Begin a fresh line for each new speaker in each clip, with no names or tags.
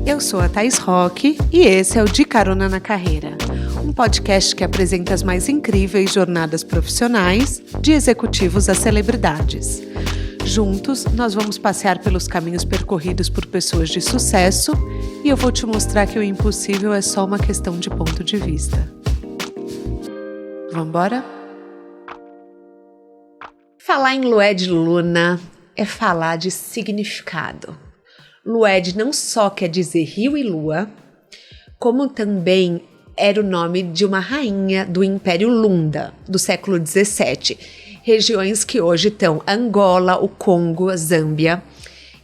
Eu sou a Thaís Roque e esse é o De Carona na Carreira, um podcast que apresenta as mais incríveis jornadas profissionais, de executivos a celebridades. Juntos, nós vamos passear pelos caminhos percorridos por pessoas de sucesso e eu vou te mostrar que o impossível é só uma questão de ponto de vista. Vamos embora? Falar em Lued Luna é falar de significado. Lued não só quer dizer rio e lua, como também era o nome de uma rainha do Império Lunda, do século XVII, regiões que hoje estão Angola, o Congo, a Zâmbia.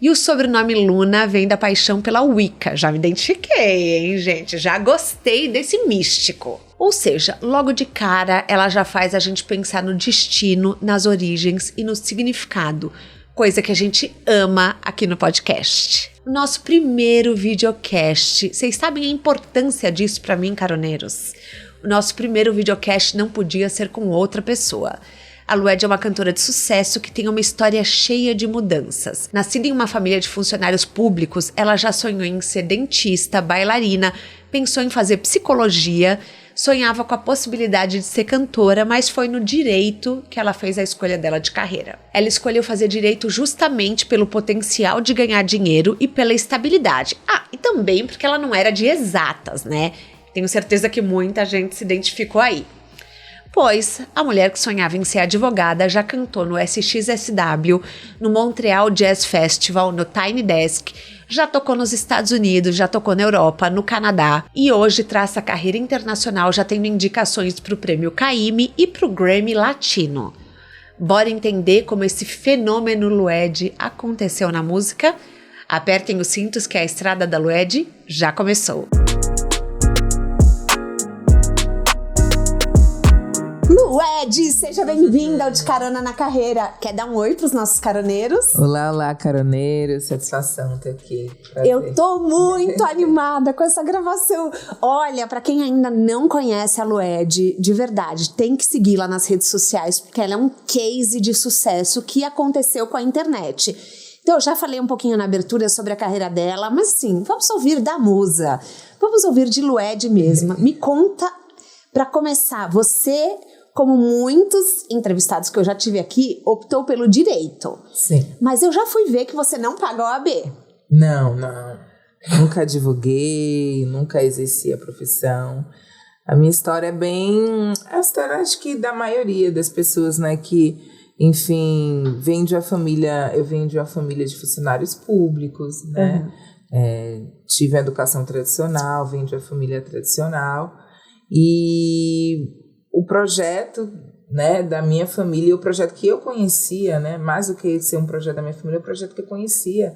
E o sobrenome Luna vem da paixão pela Wicca. Já me identifiquei, hein, gente? Já gostei desse místico. Ou seja, logo de cara, ela já faz a gente pensar no destino, nas origens e no significado, coisa que a gente ama aqui no podcast. Nosso primeiro videocast. Vocês sabem a importância disso para mim, caroneiros? O nosso primeiro videocast não podia ser com outra pessoa. A Lued é uma cantora de sucesso que tem uma história cheia de mudanças. Nascida em uma família de funcionários públicos, ela já sonhou em ser dentista, bailarina, pensou em fazer psicologia, sonhava com a possibilidade de ser cantora, mas foi no direito que ela fez a escolha dela de carreira. Ela escolheu fazer direito justamente pelo potencial de ganhar dinheiro e pela estabilidade. E também porque ela não era de exatas, né? Tenho certeza que muita gente se identificou aí. Pois a mulher que sonhava em ser advogada já cantou no SXSW, no Montreal Jazz Festival, no Tiny Desk, já tocou nos Estados Unidos, já tocou na Europa, no Canadá e hoje traça carreira internacional já tendo indicações para o Prêmio Caymmi e para o Grammy Latino. Bora entender como esse fenômeno Lued aconteceu na música? Apertem os cintos que a estrada da Lued já começou. Lued, seja bem-vinda ao De Carona na Carreira. Quer dar um oi pros nossos caroneiros?
Olá, olá, caroneiros. Satisfação ter aqui. Prazer.
Eu tô muito animada com essa gravação. Olha, pra quem ainda não conhece a Lued, de verdade, tem que segui-la nas redes sociais, porque ela é um case de sucesso que aconteceu com a internet. Então, eu já falei um pouquinho na abertura sobre a carreira dela, mas sim, vamos ouvir da musa. Vamos ouvir de Lued mesma. Me conta, pra começar, você, como muitos entrevistados que eu já tive aqui, optou pelo direito.
Sim.
Mas eu já fui ver que você não pagou a OAB.
Não. Nunca advoguei, nunca exerci a profissão. A minha história é bem... a história, acho que, da maioria das pessoas, né, que, enfim, eu venho de uma família de funcionários públicos, né? Tive a educação tradicional, venho de uma família tradicional. E o projeto, né, da minha família, o projeto que eu conhecia, né, mais do que ser um projeto da minha família, o projeto que eu conhecia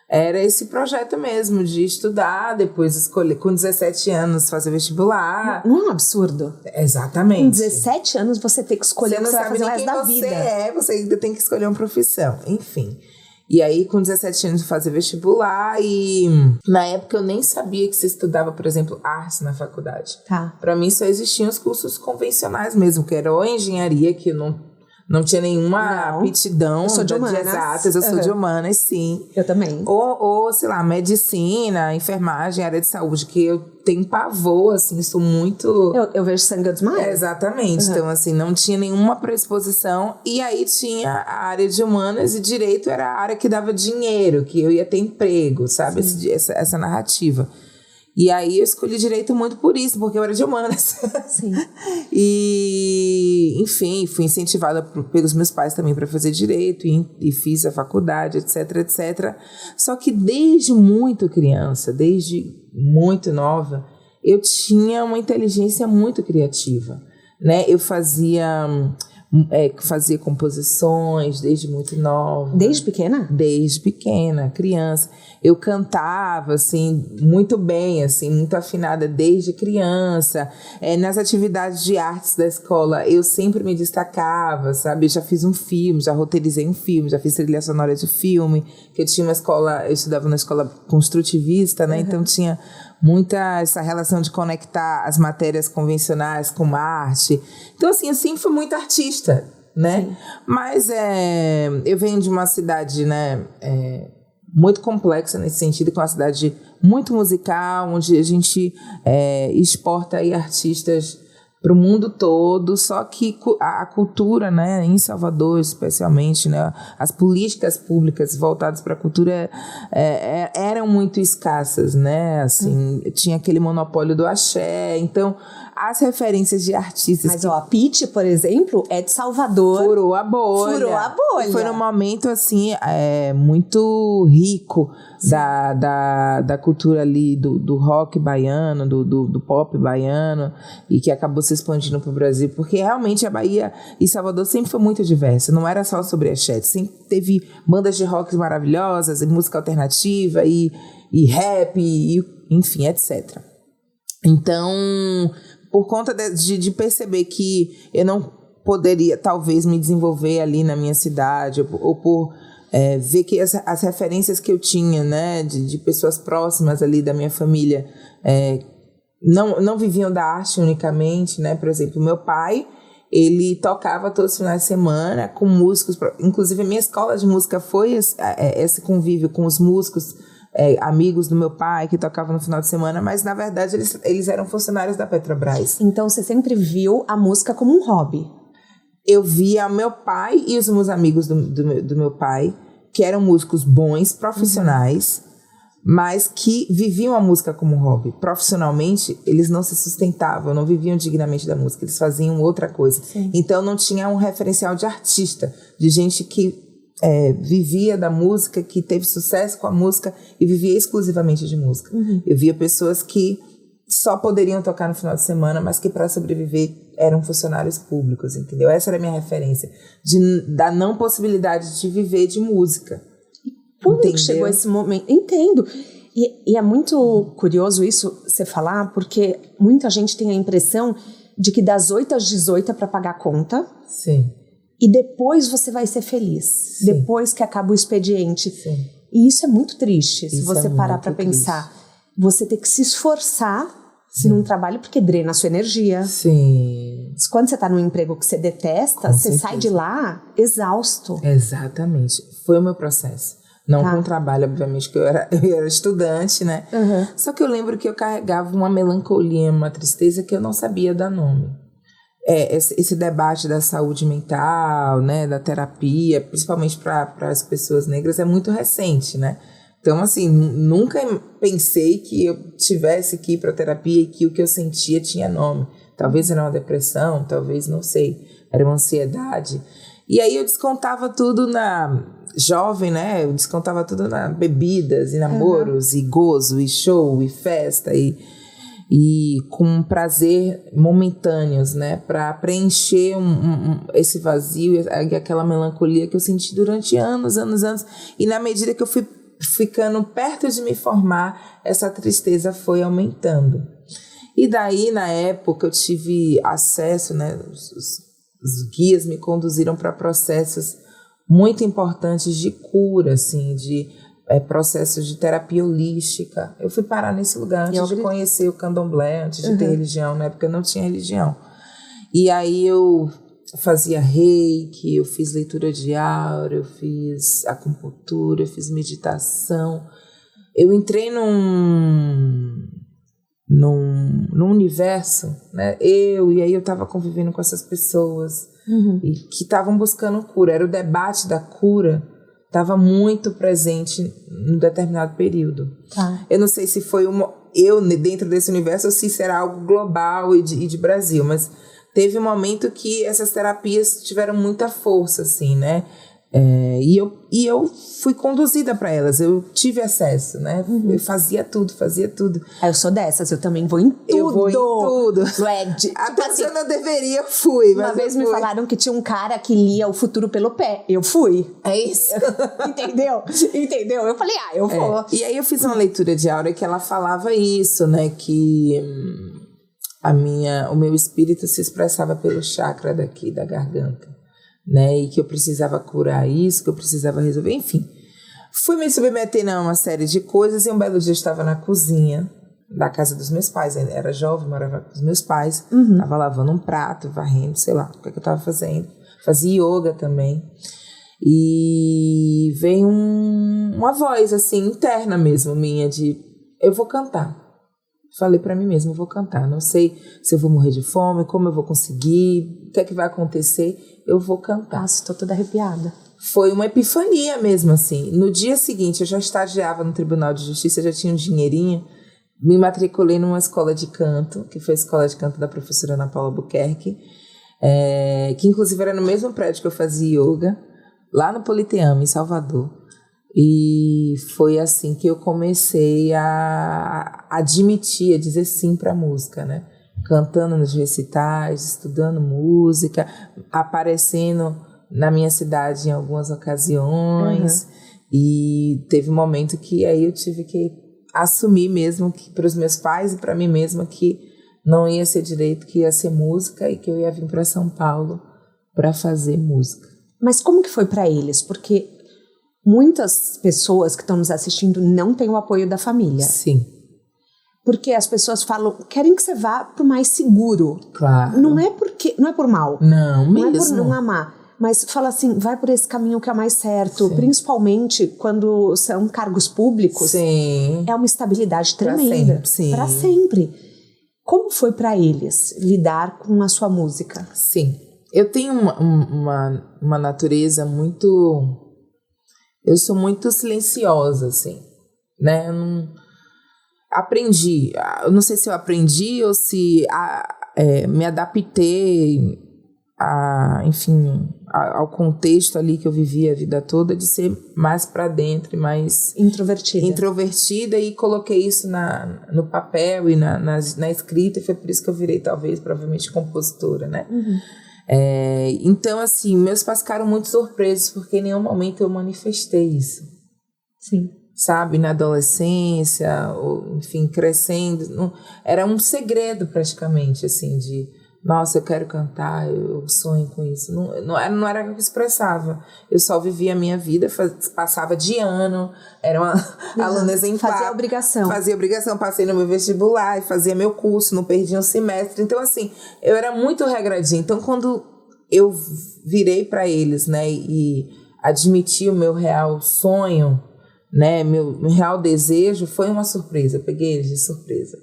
era esse projeto mesmo, de estudar, depois escolher, com 17 anos, fazer vestibular.
Não é um absurdo?
Exatamente.
Com 17 anos você tem que escolher o que você vai fazer o resto da vida.
Você ainda tem que escolher uma profissão, enfim. E aí, com 17 anos, fazer vestibular e... na época, eu nem sabia que você estudava, por exemplo, artes na faculdade.
Tá.
Pra mim, só existiam os cursos convencionais mesmo, que era ou engenharia, que eu não tinha nenhuma aptidão de exatas. Eu sou de humanas, sim.
Eu também.
Ou, sei lá, medicina, enfermagem, área de saúde, que eu tenho pavor, assim, sou muito...
Eu vejo sangue dos mares.
Exatamente. Então, assim, não tinha nenhuma predisposição. E aí tinha a área de humanas e direito era a área que dava dinheiro, que eu ia ter emprego, sabe? Essa narrativa. E aí eu escolhi direito muito por isso, porque eu era de humanas.
Sim.
E, enfim, fui incentivada pelos meus pais também para fazer direito e fiz a faculdade, etc, etc. Só que desde muito criança, desde muito nova, eu tinha uma inteligência muito criativa, né? Eu fazia composições desde muito nova.
Desde pequena?
Desde pequena, criança. Eu cantava, assim, muito bem, assim, muito afinada desde criança. Nas atividades de artes da escola, eu sempre me destacava, sabe? Eu já fiz um filme, já roteirizei um filme, já fiz trilha sonora de filme, que eu tinha uma escola, eu estudava na escola construtivista, né? Então tinha muita essa relação de conectar as matérias convencionais com a arte. Então, assim, eu sempre fui muito artista, né? Sim. Mas eu venho de uma cidade, né, muito complexa nesse sentido, que é uma cidade muito musical, onde a gente exporta aí artistas para o mundo todo, só que a cultura, né, em Salvador especialmente, né, as políticas públicas voltadas para a cultura eram muito escassas, né, assim, tinha aquele monopólio do axé, então as referências de artistas...
Mas a Pitty, por exemplo, é de Salvador.
Furou a bolha.
Furou a bolha.
Foi num momento, assim, muito rico da cultura ali, do rock baiano, do pop baiano, e que acabou se expandindo para o Brasil, porque realmente a Bahia e Salvador sempre foi muito diversa, não era só sobre axé, sempre teve bandas de rock maravilhosas, e música alternativa, e rap, enfim, etc. Então, por conta de perceber que eu não poderia, talvez, me desenvolver ali na minha cidade, ou por ver que as referências que eu tinha, né, de pessoas próximas ali da minha família, não viviam da arte unicamente, né? Por exemplo, meu pai, ele tocava todos os finais de semana com músicos, inclusive a minha escola de música foi esse convívio com os músicos, amigos do meu pai que tocavam no final de semana, mas na verdade eles eram funcionários da Petrobras.
Então você sempre viu a música como um hobby?
Eu via meu pai e os meus amigos do meu pai, que eram músicos bons, profissionais, mas que viviam a música como hobby. Profissionalmente, eles não se sustentavam, não viviam dignamente da música, eles faziam outra coisa.
Sim.
Então não tinha um referencial de artista, de gente que vivia da música, que teve sucesso com a música e vivia exclusivamente de música. Eu via pessoas que só poderiam tocar no final de semana, mas que para sobreviver eram funcionários públicos, entendeu? Essa era a minha referência, da não possibilidade de viver de música.
Quando que chegou esse momento? Entendo. E é muito curioso isso você falar, porque muita gente tem a impressão de que das 8 às 18 é para pagar a conta.
Sim.
E depois você vai ser feliz.
Sim.
Depois que acaba o expediente.
Sim.
E isso é muito triste, se
Isso
você parar para pensar. Você tem que se esforçar num trabalho, porque drena a sua energia.
Sim.
Quando você tá num emprego que você detesta,
Com
você
certeza.
sai de lá exausto.
Exatamente. Foi o meu processo. Não com o trabalho, obviamente, que eu era estudante, né? Só que eu lembro que eu carregava uma melancolia, uma tristeza que eu não sabia dar nome. Esse debate da saúde mental, né, da terapia, principalmente para as pessoas negras, é muito recente, né? Então, assim, nunca pensei que eu tivesse que ir para terapia e que o que eu sentia tinha nome. Talvez era uma depressão, talvez, não sei, era uma ansiedade. E aí eu descontava tudo jovem, né? Eu descontava tudo na bebidas e namoros, e gozo, e show, e festa, e com prazer momentâneos, né? Para preencher esse vazio e aquela melancolia que eu senti durante anos. E na medida que eu fui ficando perto de me formar, essa tristeza foi aumentando. E daí, na época, eu tive acesso, né? Os guias me conduziram para processos muito importantes de cura, assim, de processos de terapia holística. Eu fui parar nesse lugar antes de conhecer o candomblé, antes de ter religião. Na época eu não tinha religião. E aí eu fazia reiki, eu fiz leitura de aura, eu fiz acupuntura, eu fiz meditação. Eu entrei num universo, né? E aí eu estava convivendo com essas pessoas e que estavam buscando cura. Era o debate da cura, estava muito presente num determinado período. Eu não sei se foi eu dentro desse universo ou se será algo global e de Brasil, mas teve um momento que essas terapias tiveram muita força, assim, né? E eu fui conduzida para elas, eu tive acesso, né? Eu fazia tudo.
Eu sou dessas, eu também vou em tudo.
Eu vou em tudo. Até se eu não deveria, eu fui.
Uma vez me falaram que tinha um cara que lia o futuro pelo pé. Eu fui.
É isso.
Entendeu? Eu falei, eu vou.
E aí eu fiz uma leitura de aura que ela falava isso, né? Que o meu espírito se expressava pelo chakra daqui, da garganta. Né, e que eu precisava curar isso, que eu precisava resolver, enfim. Fui me submeter a uma série de coisas e um belo dia eu estava na cozinha da casa dos meus pais, ainda era jovem, morava com os meus pais, estava lavando um prato, varrendo, sei lá, o que eu estava fazendo. Fazia yoga também. E veio uma voz, assim, interna mesmo, minha, de eu vou cantar. Falei pra mim mesma, eu vou cantar. Não sei se eu vou morrer de fome, como eu vou conseguir, o que é que vai acontecer, eu vou cantar.
Nossa, estou toda arrepiada.
Foi uma epifania mesmo, assim. No dia seguinte, eu já estagiava no Tribunal de Justiça, já tinha um dinheirinho, me matriculei numa escola de canto, que foi a escola de canto da professora Ana Paula Albuquerque, que inclusive era no mesmo prédio que eu fazia yoga, lá no Politeama, em Salvador. E foi assim que eu comecei a admitir, a dizer sim para a música, né? Cantando nos recitais, estudando música, aparecendo na minha cidade em algumas ocasiões. E teve um momento que aí eu tive que assumir mesmo que para os meus pais e para mim mesma que não ia ser direito, que ia ser música e que eu ia vir para São Paulo para fazer música.
Mas como que foi para eles? Porque muitas pessoas que estão nos assistindo não têm o apoio da família.
Sim.
Porque as pessoas falam, querem que você vá pro mais seguro.
Claro.
Não é por mal.
Não, mesmo.
Não é por não amar. Mas fala assim, vai por esse caminho que é mais certo. Sim. Principalmente quando são cargos públicos.
Sim.
É uma estabilidade tremenda. Para sempre. Como foi para eles lidar com a sua música?
Sim. Eu tenho uma natureza muito... Eu sou muito silenciosa, assim, né? Eu não aprendi. Eu não sei se eu aprendi ou se me adaptei ao contexto ali que eu vivi a vida toda, de ser mais para dentro e mais introvertida, e coloquei isso no papel e na escrita, e foi por isso que eu virei, provavelmente, compositora, né?
Uhum.
Então, assim, meus pais ficaram muito surpresos, porque em nenhum momento eu manifestei isso.
Sim.
Sabe, na adolescência, ou, enfim, crescendo, não, era um segredo praticamente, assim, de nossa, eu quero cantar, eu sonho com isso. Não era o que eu expressava. Eu só vivia a minha vida, passava de ano, era uma aluna exemplar.
Fazia obrigação.
Fazia obrigação, passei no meu vestibular, fazia meu curso, não perdi um semestre. Então, assim, eu era muito regradinha. Então, quando eu virei para eles, né, e admiti o meu real sonho, né, meu real desejo, foi uma surpresa. Eu peguei eles de surpresa,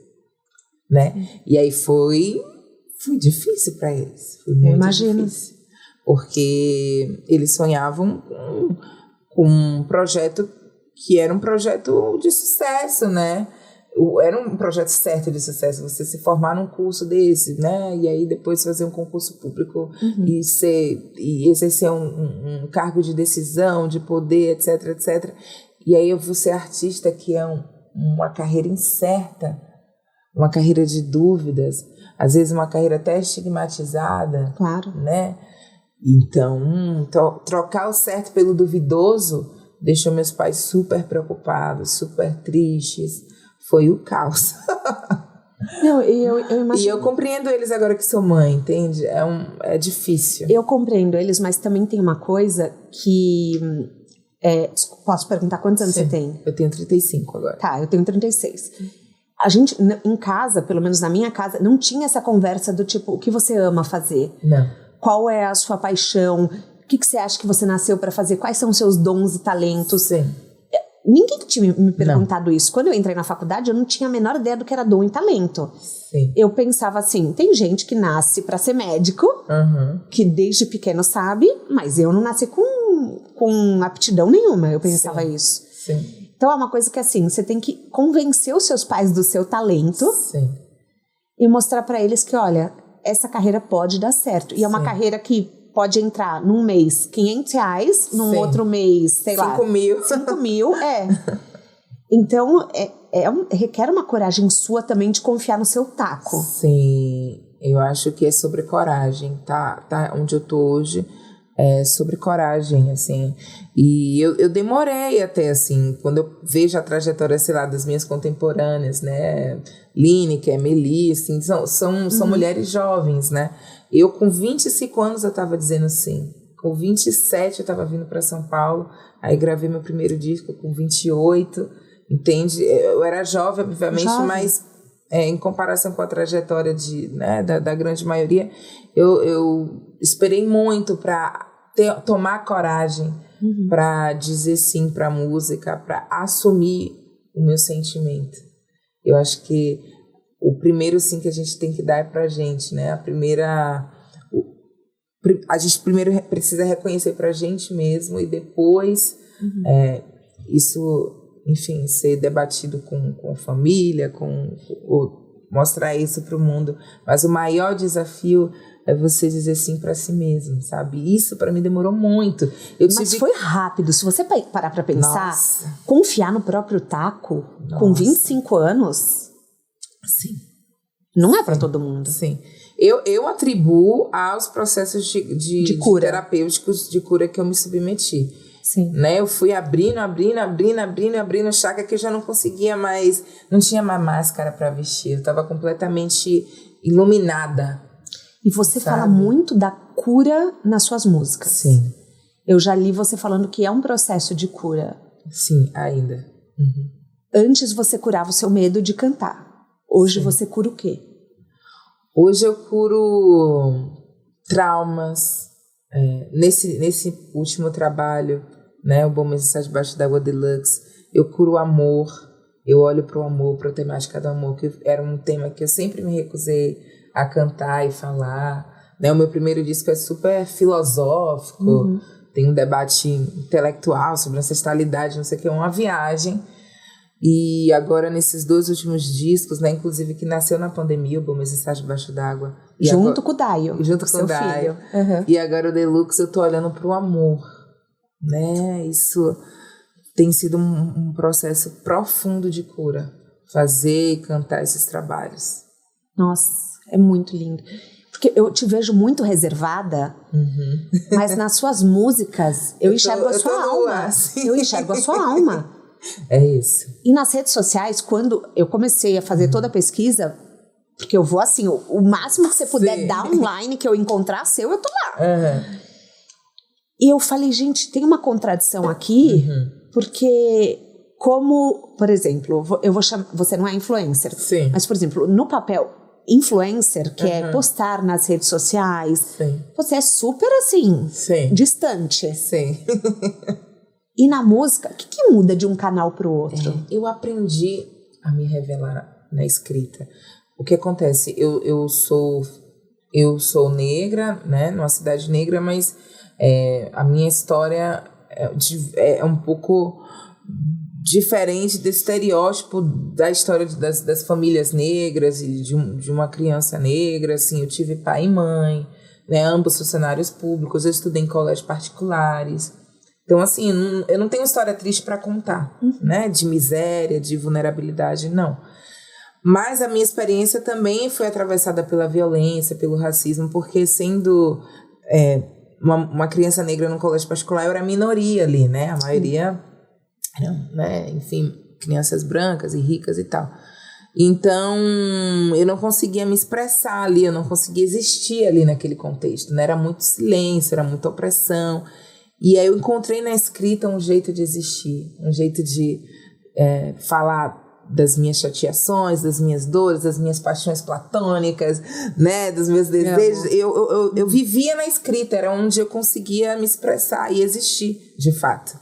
né? E aí foi difícil para eles. Foi muito difícil. Porque eles sonhavam com um projeto que era um projeto de sucesso, né? Era um projeto certo de sucesso, você se formar num curso desse, né? E aí depois fazer um concurso público e exercer um cargo de decisão, de poder, etc, etc. E aí eu vou ser artista, que é uma carreira incerta, uma carreira de dúvidas, às vezes uma carreira até estigmatizada.
Claro.
Né? Então, trocar o certo pelo duvidoso deixou meus pais super preocupados, super tristes. Foi o caos.
Não, eu imagino.
E eu compreendo eles agora que sou mãe, entende? É difícil.
Eu compreendo eles, mas também tem uma coisa que... posso perguntar quantos anos você tem?
Eu tenho 35 agora.
Tá, eu tenho 36. A gente, em casa, pelo menos na minha casa, não tinha essa conversa do tipo, o que você ama fazer?
Não.
Qual é a sua paixão? O que você acha que você nasceu para fazer? Quais são os seus dons e talentos?
Sim.
Ninguém tinha me perguntado isso. Quando eu entrei na faculdade, eu não tinha a menor ideia do que era dom e talento.
Sim.
Eu pensava assim, tem gente que nasce para ser médico, que desde pequeno sabe, mas eu não nasci com aptidão nenhuma. Eu pensava isso.
Sim.
Então é uma coisa que assim, você tem que convencer os seus pais do seu talento.
Sim.
E mostrar para eles que, olha, essa carreira pode dar certo. E é uma carreira que pode entrar num mês R$500, num outro mês, sei lá,
5 mil.
5 mil, Então, requer uma coragem sua também de confiar no seu taco.
Sim, eu acho que é sobre coragem, tá onde eu tô hoje. É sobre coragem, assim. E eu demorei até, assim, quando eu vejo a trajetória, sei lá, das minhas contemporâneas, né? Lineker, Meli, assim, são mulheres jovens, né? Eu, com 25 anos, eu tava dizendo sim. Com 27, eu tava vindo para São Paulo. Aí gravei meu primeiro disco com 28, entende? Eu era jovem, obviamente, mas... em comparação com a trajetória da grande maioria, eu esperei muito para tomar coragem para dizer sim para a música, para assumir o meu sentimento. Eu acho que o primeiro sim que a gente tem que dar é pra gente, né? A gente primeiro precisa reconhecer pra gente mesmo e depois isso, enfim, ser debatido com família, mostrar isso pro mundo. Mas o maior desafio é você dizer sim pra si mesmo, sabe? Isso pra mim demorou muito.
Mas foi rápido. Se você parar pra pensar, confiar no próprio taco com 25 anos...
Sim.
Não é pra todo mundo.
Sim. Eu atribuo aos processos de cura. Terapêuticos de cura que eu me submeti.
Sim.
Né? Eu fui abrindo chácara que eu já não conseguia mais, não tinha mais máscara para vestir. Eu estava completamente iluminada.
E você fala muito da cura nas suas músicas.
Sim.
Eu já li você falando que é um processo de cura.
Sim, ainda.
Antes você curava o seu medo de cantar. Hoje você cura o quê?
Hoje eu curo traumas. Nesse último trabalho, né, o Bom Mês Está Debaixo d'Água Deluxe, eu curo o amor. Eu olho para o amor, para a temática do amor, que era um tema que eu sempre me recusei a cantar e falar. Né? O meu primeiro disco é super filosófico, tem um debate intelectual sobre ancestralidade, não sei o que, é uma viagem. E agora, nesses 2 últimos discos, né, inclusive que nasceu na pandemia, o Bom Mês Está Debaixo d'Água.
Junto com o Daio.
Junto com o Daio. E agora o Deluxe, eu tô olhando pro amor. Né? Isso tem sido um processo profundo de cura. Fazer e cantar esses trabalhos.
Nossa, é muito lindo. Porque eu te vejo muito reservada, mas nas suas músicas eu enxergo a sua alma. Eu enxergo a sua alma.
É isso.
E nas redes sociais, quando eu comecei a fazer toda a pesquisa, porque eu vou assim, o máximo que você puder dar online que eu encontrar seu, eu tô lá. E eu falei, gente, tem uma contradição aqui, porque como, por exemplo, eu vou chamar, você não é influencer, mas, por exemplo, no papel influencer, que é postar nas redes sociais, você é super assim, distante.
Sim.
E na música, o que muda de um canal para o outro?
Eu aprendi a me revelar na escrita. O que acontece? Eu sou negra, né, numa cidade negra, mas a minha história é um pouco diferente do estereótipo da história das famílias negras e de uma criança negra. Assim, eu tive pai e mãe, né, ambos funcionários públicos, eu estudei em colégios particulares. Então, assim, eu não tenho história triste para contar, né? De miséria, de vulnerabilidade, não. Mas a minha experiência também foi atravessada pela violência, pelo racismo, porque sendo uma criança negra num colégio particular, eu era minoria ali, né? A maioria eram, né, enfim, crianças brancas e ricas e tal. Então, eu não conseguia me expressar ali, eu não conseguia existir ali naquele contexto, né? Era muito silêncio, era muita opressão. E aí eu encontrei na escrita um jeito de existir, um jeito de falar das minhas chateações, das minhas dores, das minhas paixões platônicas, né, dos meus desejos. Eu vivia na escrita, era onde eu conseguia me expressar e existir, de fato.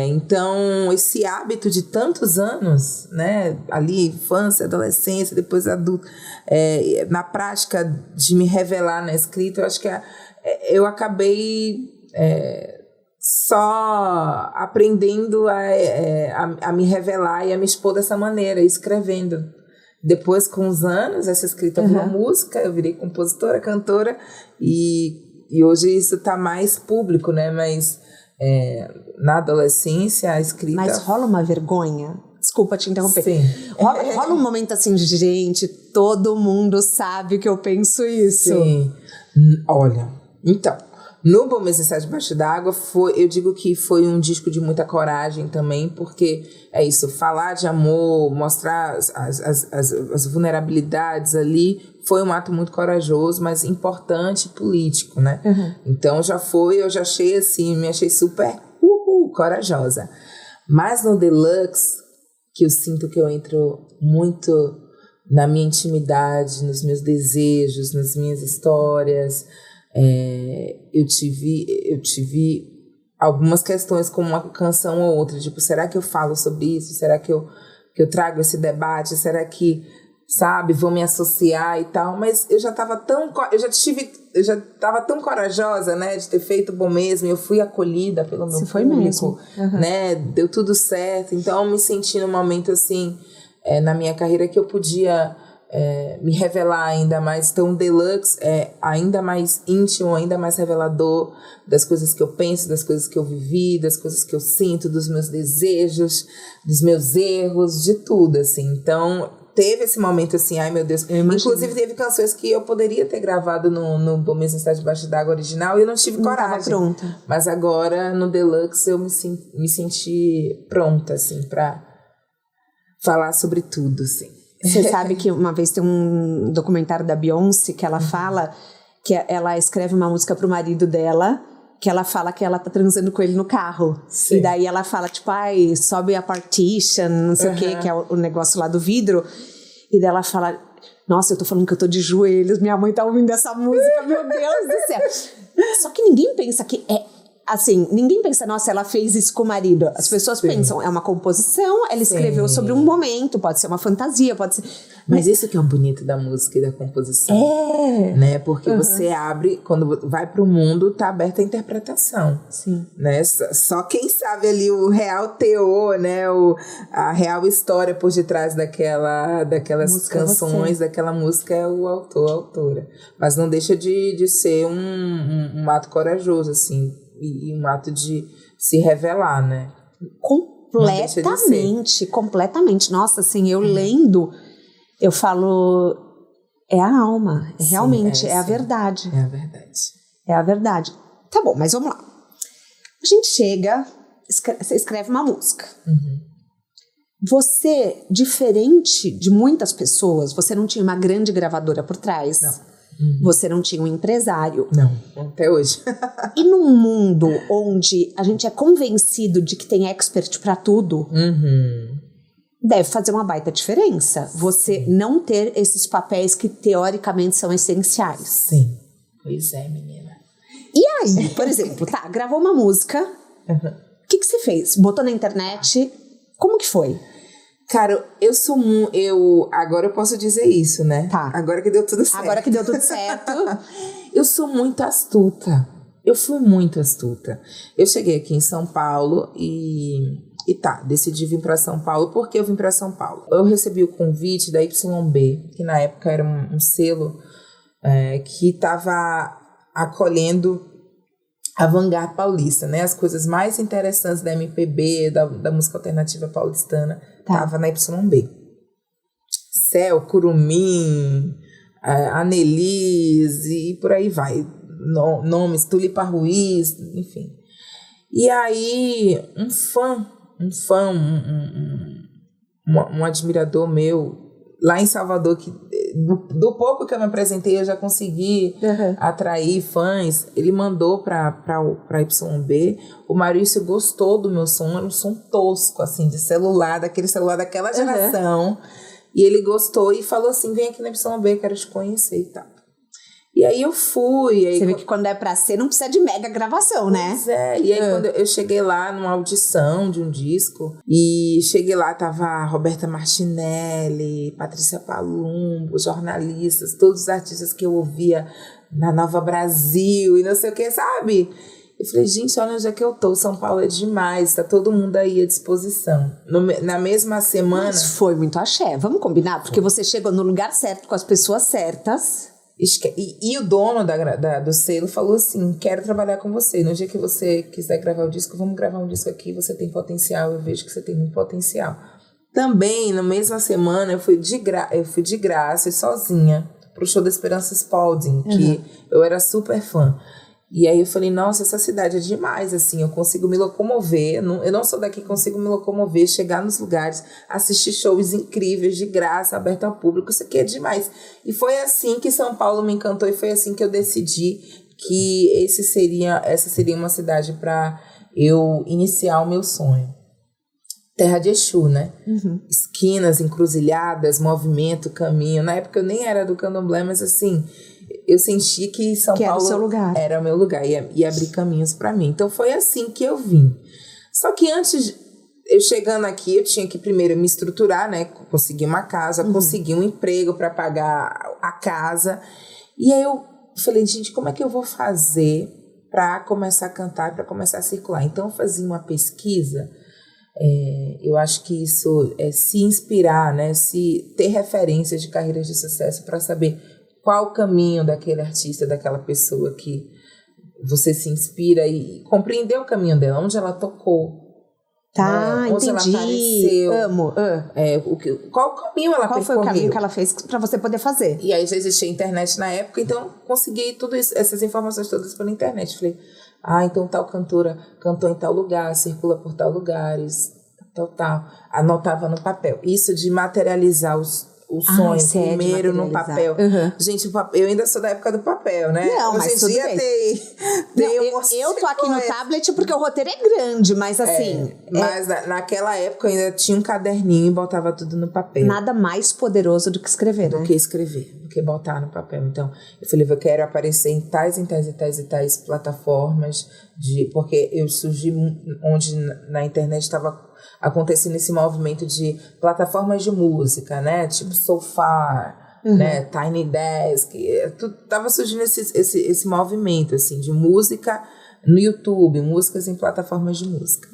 Então, esse hábito de tantos anos, né, ali, infância, adolescência, depois adulto, na prática de me revelar na escrita, eu acho que eu acabei só aprendendo a me revelar e a me expor dessa maneira, escrevendo. Depois, com os anos, essa escrita virou música, eu virei compositora, cantora, e hoje isso está mais público, né? Mas na adolescência, a escrita...
Mas rola uma vergonha? Desculpa te interromper.
Sim.
Rola um momento assim de, gente, todo mundo sabe que eu penso isso.
Sim. Olha, então... No Bom Mês Está Debaixo d'Água, eu digo que foi um disco de muita coragem também, porque é isso, falar de amor, mostrar as vulnerabilidades ali, foi um ato muito corajoso, mas importante e político, né? Então eu já achei assim, me achei super corajosa. Mas no Deluxe, que eu sinto que eu entro muito na minha intimidade, nos meus desejos, nas minhas histórias... Eu tive algumas questões como uma canção ou outra, tipo, será que eu falo sobre isso? Será que eu trago esse debate? Será que, sabe, vou me associar e tal? Mas eu já estava tão corajosa, né, de ter feito bom mesmo. Eu fui acolhida pelo meu público,
foi mesmo.
né? Deu tudo certo. Então eu me senti num momento assim, na minha carreira, que eu podia me revelar ainda mais. Então o Deluxe é ainda mais íntimo, ainda mais revelador das coisas que eu penso, das coisas que eu vivi, das coisas que eu sinto, dos meus desejos, dos meus erros, de tudo, assim. Então teve esse momento assim, ai meu Deus. Inclusive teve canções que eu poderia ter gravado no Bom Mesmo Está Debaixo d'Água original e eu não tive coragem.
Tava pronta.
Mas agora no Deluxe eu me senti pronta, assim, pra falar sobre tudo, assim.
Você sabe que uma vez tem um documentário da Beyoncé que ela fala que ela escreve uma música pro marido dela, que ela fala que ela tá transando com ele no carro.
Sim.
E daí ela fala, tipo, ai, sobe a partition, não sei o quê, que é o negócio lá do vidro. E daí ela fala, nossa, eu tô falando que eu tô de joelhos, minha mãe tá ouvindo essa música, meu Deus do céu. Só que ninguém pensa que assim, ninguém pensa, nossa, ela fez isso com o marido. As pessoas pensam, é uma composição, ela escreveu sobre um momento, pode ser uma fantasia, pode ser...
Mas isso que é o bonito da música e da composição. Né? Porque você abre, quando vai pro mundo, tá aberta a interpretação.
Sim.
Né? Só quem sabe ali o real teor, né? A real história por detrás daquelas
música
canções, daquela música é o autor, a autora. Mas não deixa de ser um ato corajoso, assim, e um ato de se revelar, né?
Completamente. Nossa, assim, eu lendo, eu falo, é a alma, realmente, é a verdade.
É a verdade.
É a verdade. Tá bom, mas vamos lá. A gente chega, você escreve uma música. Você, diferente de muitas pessoas, você não tinha uma grande gravadora por trás.
Não.
Você não tinha um empresário.
Não, até hoje.
E num mundo onde a gente é convencido de que tem expert pra tudo, deve fazer uma baita diferença. Você não ter esses papéis que teoricamente são essenciais.
Sim. Pois é, menina.
E aí, por exemplo, gravou uma música, o que você fez? Botou na internet, como que foi?
Cara, agora eu posso dizer isso, né?
Tá.
Agora que deu tudo certo. Eu sou muito astuta. Eu fui muito astuta. Eu cheguei aqui em São Paulo e decidi vir para São Paulo. Por que eu vim para São Paulo? Eu recebi o convite da YB, que na época era um selo que estava acolhendo a vanguarda paulista, né? As coisas mais interessantes da MPB, da música alternativa paulistana, tava na YB. Céu, Curumim, Anelis e por aí vai. Nomes, Tulipa Ruiz, enfim. E aí, um admirador meu, lá em Salvador, que do pouco que eu me apresentei, eu já consegui atrair fãs. Ele mandou pra YB. O Maurício gostou do meu som. Era um som tosco, assim, de celular, daquele celular daquela geração. E ele gostou e falou assim, vem aqui na YB, quero te conhecer e tal. E aí eu fui.
Você vê que quando é pra ser, não precisa de mega gravação, né?
Pois é. E aí quando eu cheguei lá numa audição de um disco, e cheguei lá, tava a Roberta Martinelli, Patrícia Palumbo, jornalistas, todos os artistas que eu ouvia na Nova Brasil e não sei o que, sabe? Eu falei, gente, olha onde é que eu tô, São Paulo é demais, tá todo mundo aí à disposição. Na mesma semana...
Mas foi muito axé, vamos combinar? Porque você chegou no lugar certo, com as pessoas certas...
E o dono do selo falou assim, quero trabalhar com você, no dia que você quiser gravar o disco, vamos gravar um disco aqui, você tem potencial, eu vejo que você tem muito potencial. Também, na mesma semana, eu fui de graça e sozinha pro show da Esperança Spalding, que eu era super fã. E aí eu falei, nossa, essa cidade é demais, assim, eu consigo me locomover, eu não sou daqui, consigo me locomover, chegar nos lugares, assistir shows incríveis, de graça, aberto ao público, isso aqui é demais. E foi assim que São Paulo me encantou e foi assim que eu decidi que essa seria uma cidade para eu iniciar o meu sonho. Terra de Exu, né? Esquinas, encruzilhadas, movimento, caminho. Na época eu nem era do candomblé, mas assim... eu senti que São Paulo
era o seu lugar.
Era o meu lugar, ia abrir caminhos para mim. Então foi assim que eu vim. Só que antes, eu chegando aqui, eu tinha que primeiro me estruturar, né? Conseguir uma casa, conseguir um emprego para pagar a casa. E aí eu falei, gente, como é que eu vou fazer para começar a cantar, para começar a circular? Então eu fazia uma pesquisa. Eu acho que isso é se inspirar, né? Se ter referências de carreiras de sucesso para saber qual o caminho daquele artista, daquela pessoa que você se inspira e compreender o caminho dela, onde ela tocou.
Tá,
onde
entendi.
ela apareceu.
Amo.
Qual o caminho ela percorreu.
Qual foi o caminho que ela fez para você poder fazer?
E aí já existia internet na época, então consegui tudo isso, essas informações todas pela internet. Falei, então tal cantora cantou em tal lugar, circula por tal lugares, tal. Anotava no papel. Isso de materializar o sonho primeiro no papel. Gente, eu ainda sou da época do papel, né?
Não, mas
hoje em dia
eu tô aqui no tablet porque o roteiro é grande, mas assim...
Mas naquela época eu ainda tinha um caderninho e botava tudo no papel.
Nada mais poderoso do que escrever, né?
Do que escrever, do que botar no papel. Então, eu falei, eu quero aparecer em tais plataformas, porque eu surgi onde na internet estava acontecendo esse movimento de plataformas de música, né? Tipo Sofar, né? Tiny Desk. Tava surgindo esse movimento, assim, de música no YouTube, músicas em plataformas de música.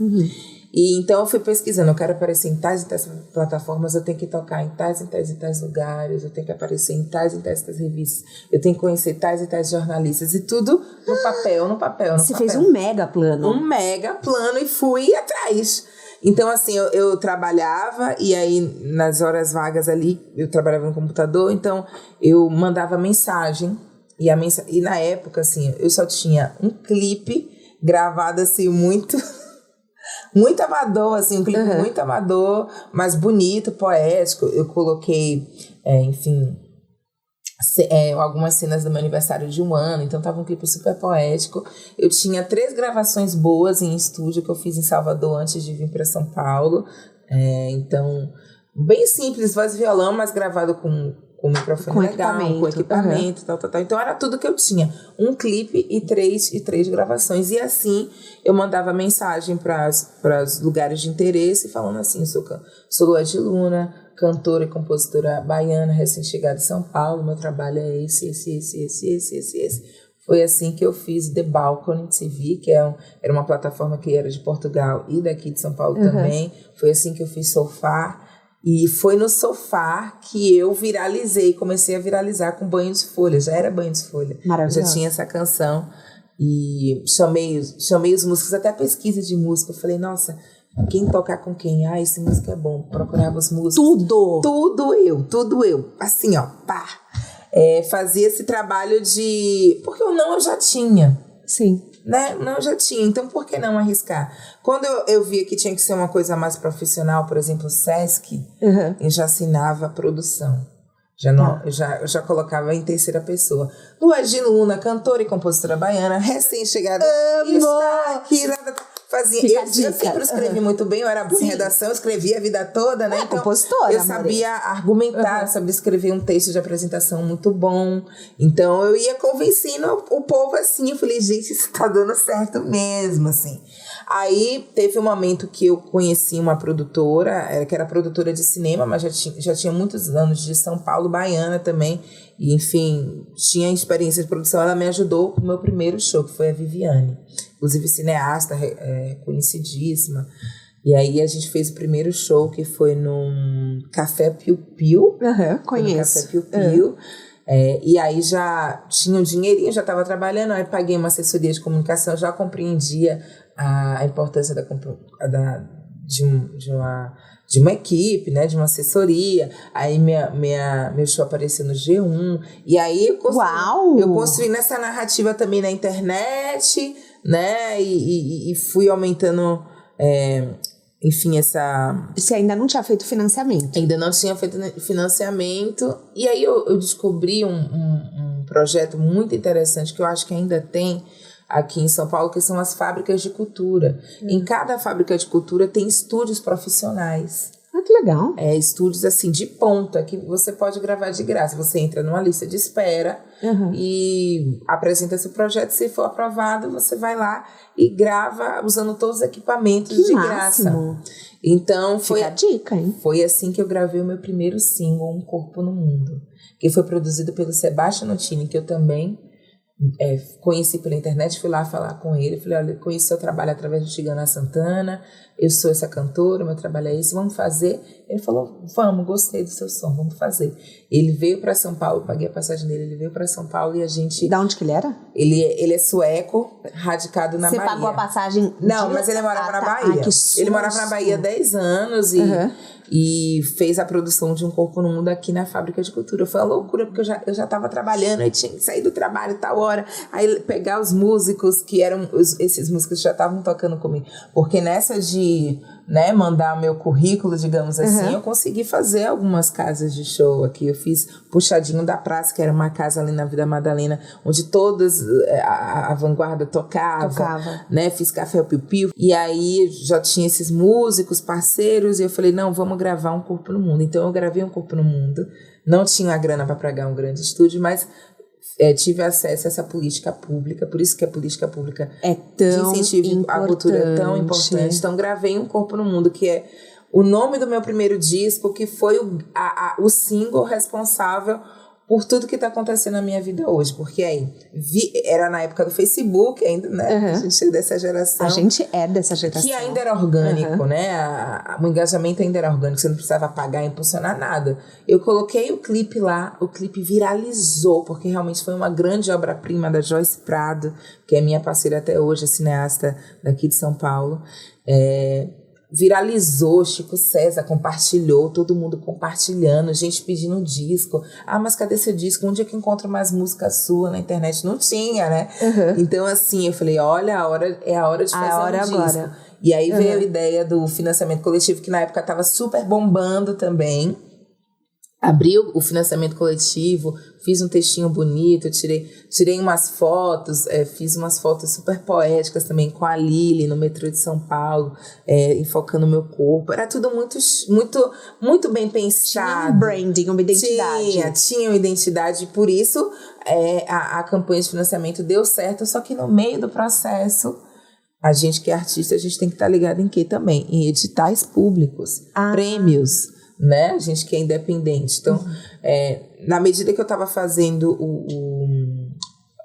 E então eu fui pesquisando, eu quero aparecer em tais e tais plataformas, eu tenho que tocar em tais e tais lugares, eu tenho que aparecer em tais e tais revistas, eu tenho que conhecer tais e tais jornalistas, e tudo no papel.
Você fez um mega plano.
Um mega plano e fui atrás. Então, assim, eu trabalhava e aí nas horas vagas ali, eu trabalhava no computador, então eu mandava mensagem e na época, assim, eu só tinha um clipe gravado, assim, muito amador, assim, um clipe muito amador, mas bonito, poético. Eu coloquei, algumas cenas do meu aniversário de 1 ano, então tava um clipe super poético. Eu tinha 3 gravações boas em estúdio que eu fiz em Salvador antes de vir para São Paulo. Então, bem simples, voz e violão, mas gravado com microfone legal, com equipamento, tal. Então era tudo que eu tinha. Um clipe e três gravações. E assim eu mandava mensagem para os lugares de interesse, falando assim, sou Lued Luna, cantora e compositora baiana, recém-chegada de São Paulo, meu trabalho é esse. Foi assim que eu fiz The Balcony TV, que era uma plataforma que era de Portugal e daqui de São Paulo também. Foi assim que eu fiz Sofá. E foi no Sofá que eu comecei a viralizar com Banho de Folha. Já era Banho de Folha.
Maravilhoso.
Já tinha essa canção. E chamei os músicos, até a pesquisa de música. Eu falei, nossa, quem tocar com quem? Essa música é bom. Procurava os músicos. Tudo eu. Assim, ó, pá. Fazia esse trabalho porque o não eu já tinha.
Sim.
Né? Não, já tinha, então por que não arriscar? Quando eu via que tinha que ser uma coisa mais profissional, por exemplo, o Sesc, eu já assinava a produção. Eu já colocava em terceira pessoa. Lued Luna, cantora e compositora baiana, recém-chegada. Está aqui. Eu sempre escrevi muito bem, eu era boa em redação, eu escrevia a vida toda, né? Então,
compositora,
eu sabia argumentar, sabia escrever um texto de apresentação muito bom. Então, eu ia convencendo o povo assim. Eu falei, gente, isso tá dando certo mesmo, assim. Aí, teve um momento que eu conheci uma produtora, que era produtora de cinema, mas já tinha muitos anos de São Paulo, baiana também. E, enfim, tinha experiência de produção. Ela me ajudou com o meu primeiro show, que foi a Viviane. Inclusive cineasta, conhecidíssima. E aí a gente fez o primeiro show, que foi num Café Piu Piu.
Conheço.
Café Piu Piu. E aí já tinha um dinheirinho, já estava trabalhando, aí paguei uma assessoria de comunicação, já compreendia a importância de uma equipe, né, de uma assessoria. Aí meu show apareceu no G1. E aí eu construí nessa narrativa também na internet, né, e fui aumentando, enfim,
Você ainda não tinha feito financiamento?
Ainda não tinha feito financiamento. E aí eu descobri um projeto muito interessante que eu acho que ainda tem aqui em São Paulo, que são as fábricas de cultura. Em cada fábrica de cultura tem estúdios profissionais.
Ah, que legal.
Estúdios assim de ponta que você pode gravar de graça. Você entra numa lista de espera e apresenta seu projeto. Se for aprovado, você vai lá e grava usando todos os equipamentos
Que
de
máximo.
graça. Então
Fica a dica, hein?
foi assim que eu gravei o meu primeiro single, Um Corpo no Mundo, que foi produzido pelo Sebastião Notini, que eu também conheci pela internet. Fui lá falar com ele, falei, olha, conheci seu trabalho através do Tigana Santana, eu sou essa cantora, meu trabalho é esse, vamos fazer? Ele falou, vamos, gostei do seu som, vamos fazer. Ele veio para São Paulo, paguei a passagem dele, ele veio para São Paulo e a gente...
Da onde que ele era?
Ele é sueco, radicado na Bahia.
Você pagou a passagem?
Não, mas ele morava na Bahia.
Ai, que susto.
Ele morava na Bahia há 10 anos e fez a produção de Um Corpo no Mundo aqui na Fábrica de Cultura. Foi uma loucura, porque eu já estava trabalhando, aí tinha que sair do trabalho tal hora, aí pegar os músicos que eram, esses músicos que já estavam tocando comigo. Porque nessa de mandar meu currículo, digamos assim, eu consegui fazer algumas casas de show aqui. Eu fiz Puxadinho da Praça, que era uma casa ali na Vila Madalena, onde todas a vanguarda tocava. Né? Fiz Café ao Piu Piu. E aí já tinha esses músicos, parceiros, e eu falei, não, vamos gravar Um Corpo no Mundo. Então eu gravei Um Corpo no Mundo. Não tinha a grana para pagar um grande estúdio, mas tive acesso a essa política pública, por isso que a política pública
de
incentivo à cultura é tão importante. Então gravei Um Corpo no Mundo, que é o nome do meu primeiro disco, que foi o single responsável por tudo que está acontecendo na minha vida hoje. Porque aí, era na época do Facebook ainda, né? A gente é dessa geração.
A gente é dessa geração.
Que ainda era orgânico, né? O engajamento ainda era orgânico, você não precisava pagar, impulsionar nada. Eu coloquei o clipe lá, o clipe viralizou, porque realmente foi uma grande obra-prima da Joyce Prado, que é minha parceira até hoje, a cineasta daqui de São Paulo. Viralizou, Chico César compartilhou, todo mundo compartilhando, gente pedindo um disco. Ah, mas cadê seu disco? Onde é que encontra mais música sua na internet? Não tinha, né? Então, assim, eu falei, olha, é a hora de fazer um disco. Agora. E aí veio a ideia do financiamento coletivo, que na época estava super bombando também. Abri o financiamento coletivo, fiz um textinho bonito, tirei umas fotos, fiz umas fotos super poéticas também com a Lili no metrô de São Paulo, enfocando o meu corpo. Era tudo muito, muito, muito bem pensado.
Tinha um branding, uma identidade.
Tinha uma identidade, por isso a campanha de financiamento deu certo, só que no meio do processo, a gente que é artista, a gente tem que estar ligado em quê também? Em editais públicos, prêmios, né? A gente que é independente. Então, na medida que eu estava fazendo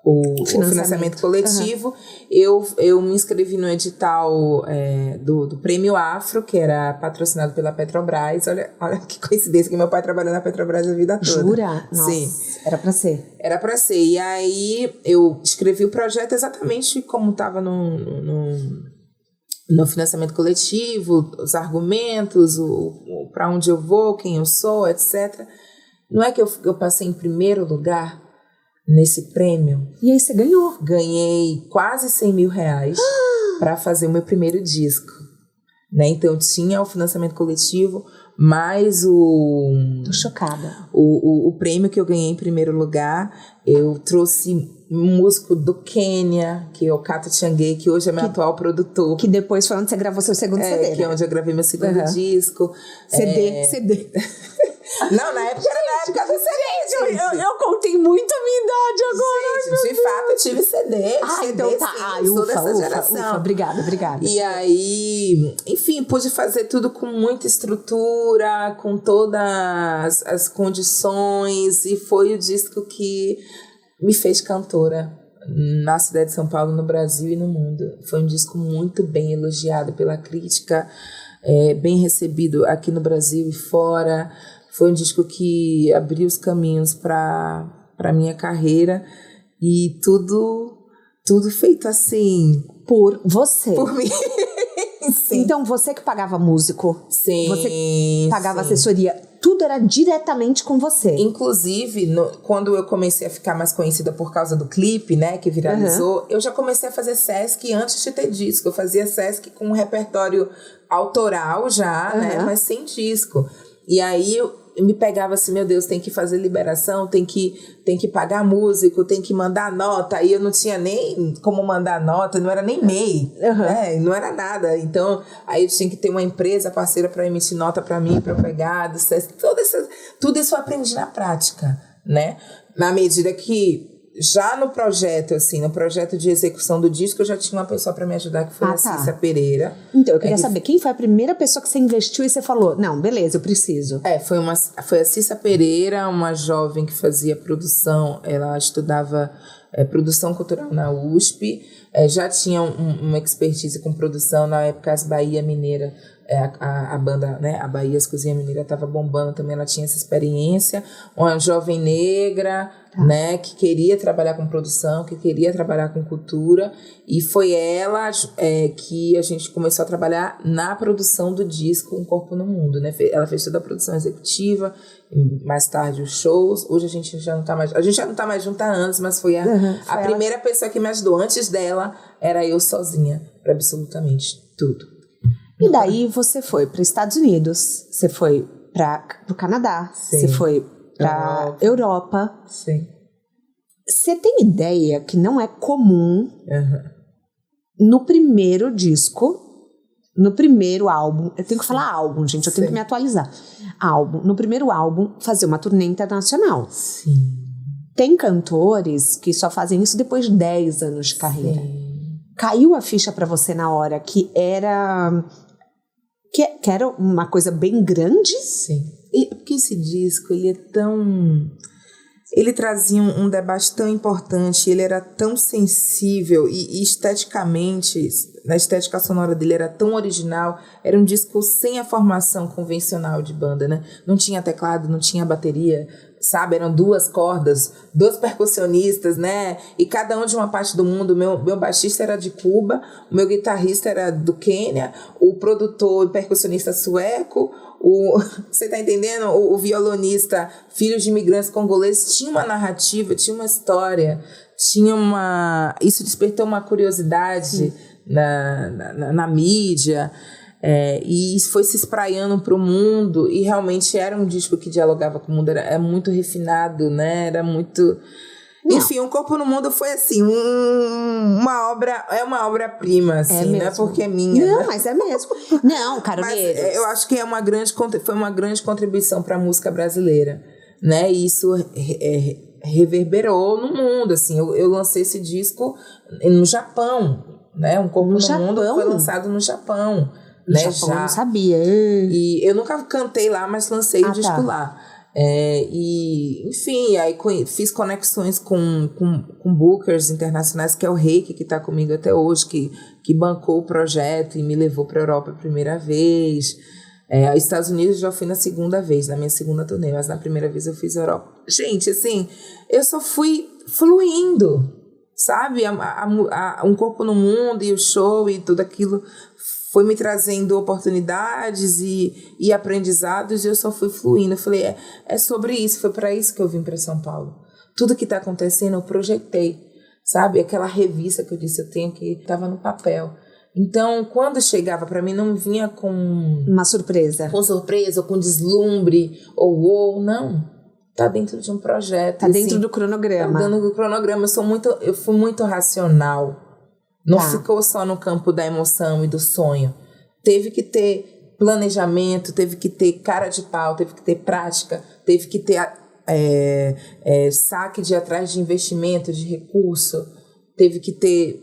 o financiamento coletivo, eu me inscrevi no edital do Prêmio Afro, que era patrocinado pela Petrobras. Olha que coincidência, que meu pai trabalhou na Petrobras a vida toda.
Jura? Nossa, sim. Era pra ser.
Era pra ser. E aí, eu escrevi o projeto exatamente como estava no financiamento coletivo, os argumentos, para onde eu vou, quem eu sou, etc. Não é que eu passei em primeiro lugar nesse prêmio?
E aí você ganhou?
Ganhei quase 100 mil reais para fazer o meu primeiro disco. Né? Então tinha o financiamento coletivo, mais
Tô chocada.
O prêmio que eu ganhei em primeiro lugar. Eu trouxe um músico do Quênia, que é o Kato Tianguei, que hoje é meu atual produtor.
Que depois foi onde você gravou seu segundo CD,
que é onde eu gravei meu segundo disco.
CD.
Não, na época era na época do CD.
Eu contei muito a minha idade agora.
Gente, de fato, eu tive CD.
Então tá.
Eu sou dessa geração.
Ufa, obrigada.
E aí, enfim, pude fazer tudo com muita estrutura, com todas as condições. E foi o disco que me fez cantora na cidade de São Paulo, no Brasil e no mundo. Foi um disco muito bem elogiado pela crítica, bem recebido aqui no Brasil e fora. Foi um disco que abriu os caminhos para a minha carreira e tudo feito assim.
Por você.
Por mim. Sim.
Então, você que pagava músico.
Sim.
Você que pagava assessoria. Tudo era diretamente com você.
Inclusive, quando eu comecei a ficar mais conhecida por causa do clipe, né, que viralizou, eu já comecei a fazer Sesc antes de ter disco. Eu fazia Sesc com um repertório autoral já, né, mas sem disco. E aí me pegava assim, meu Deus, tem que fazer liberação, tem que pagar músico, tem que mandar nota. Aí eu não tinha nem como mandar nota, não era nem MEI, né? Não era nada. Então, aí eu tinha que ter uma empresa parceira para emitir nota para mim, para eu pegar, tudo isso eu aprendi na prática, né? Na medida que já no projeto, assim, no projeto de execução do disco, eu já tinha uma pessoa para me ajudar, que foi a Cissa Pereira.
Então, eu queria saber, quem foi a primeira pessoa que você investiu e você falou, não, beleza, eu preciso?
Foi a Cissa Pereira, uma jovem que fazia produção, ela estudava produção cultural na USP, já tinha uma expertise com produção, na época as Bahia Mineira, a banda, né, a Bahia, as Cozinha Mineira estava bombando também, ela tinha essa experiência, uma jovem negra, né, que queria trabalhar com produção, que queria trabalhar com cultura, e foi ela que a gente começou a trabalhar na produção do disco Um Corpo no Mundo, né? Ela fez toda a produção executiva, mais tarde os shows. Hoje a gente já não tá mais junto há anos, mas foi a primeira pessoa que me ajudou. Antes dela, era eu sozinha, para absolutamente tudo.
E daí você foi para os Estados Unidos, você foi para o Canadá,
Sim.
você foi para Europa.
Sim.
Você tem ideia que não é comum no primeiro disco, no primeiro álbum, eu tenho que falar álbum, gente, eu tenho que me atualizar. No primeiro álbum, fazer uma turnê internacional.
Sim.
Tem cantores que só fazem isso depois de 10 anos de carreira.
Sim.
Caiu a ficha para você na hora que era uma coisa bem grande?
Sim. Porque esse disco, ele trazia um debate tão importante, ele era tão sensível e esteticamente, na estética sonora dele era tão original, era um disco sem a formação convencional de banda, né? Não tinha teclado, não tinha bateria, sabe? Eram 2 cordas, 2 percussionistas, né? E cada um de uma parte do mundo. Meu baixista era de Cuba, o meu guitarrista era do Quênia, o produtor e percussionista sueco, você tá entendendo? O violonista, filho de imigrantes congoleses, tinha uma narrativa, tinha uma história, isso despertou uma curiosidade na mídia. E isso foi se espraiando para o mundo, e realmente era um disco que dialogava com o mundo, era muito refinado, né? Era muito... Enfim, Um Corpo no Mundo foi assim, uma obra-prima, assim, não é porque é minha.
Não,
né?
mas é mesmo. Não, Caroneiros.
Mas eu acho que foi uma grande contribuição para a música brasileira, né? E isso reverberou no mundo, assim. Eu lancei esse disco no Japão, né? Um Corpo no Mundo foi lançado no Japão.
No Japão, eu não sabia.
E eu nunca cantei lá, mas lancei o disco lá. E, enfim, aí fiz conexões com bookers internacionais, que é o Reiki, que está comigo até hoje, que bancou o projeto e me levou para a Europa a primeira vez. Aos Estados Unidos eu já fui na segunda vez, na minha segunda turnê, mas na primeira vez eu fiz a Europa. Gente, assim, eu só fui fluindo, sabe? Um Corpo no Mundo e o show e tudo aquilo foi me trazendo oportunidades e aprendizados, e eu só fui fluindo. Eu falei, é sobre isso, foi para isso que eu vim para São Paulo. Tudo que está acontecendo eu projetei, sabe? Aquela revista que eu disse eu tenho, que estava no papel. Então, quando chegava para mim, não vinha com...
uma surpresa.
Com surpresa, ou com deslumbre, ou não. Tá dentro de um projeto.
Tá dentro do cronograma.
Tá dentro do cronograma. Eu fui muito racional. Não ficou só no campo da emoção e do sonho. Teve que ter planejamento, teve que ter cara de pau, teve que ter prática, teve que ter saque de atrás de investimento, de recurso, teve que ter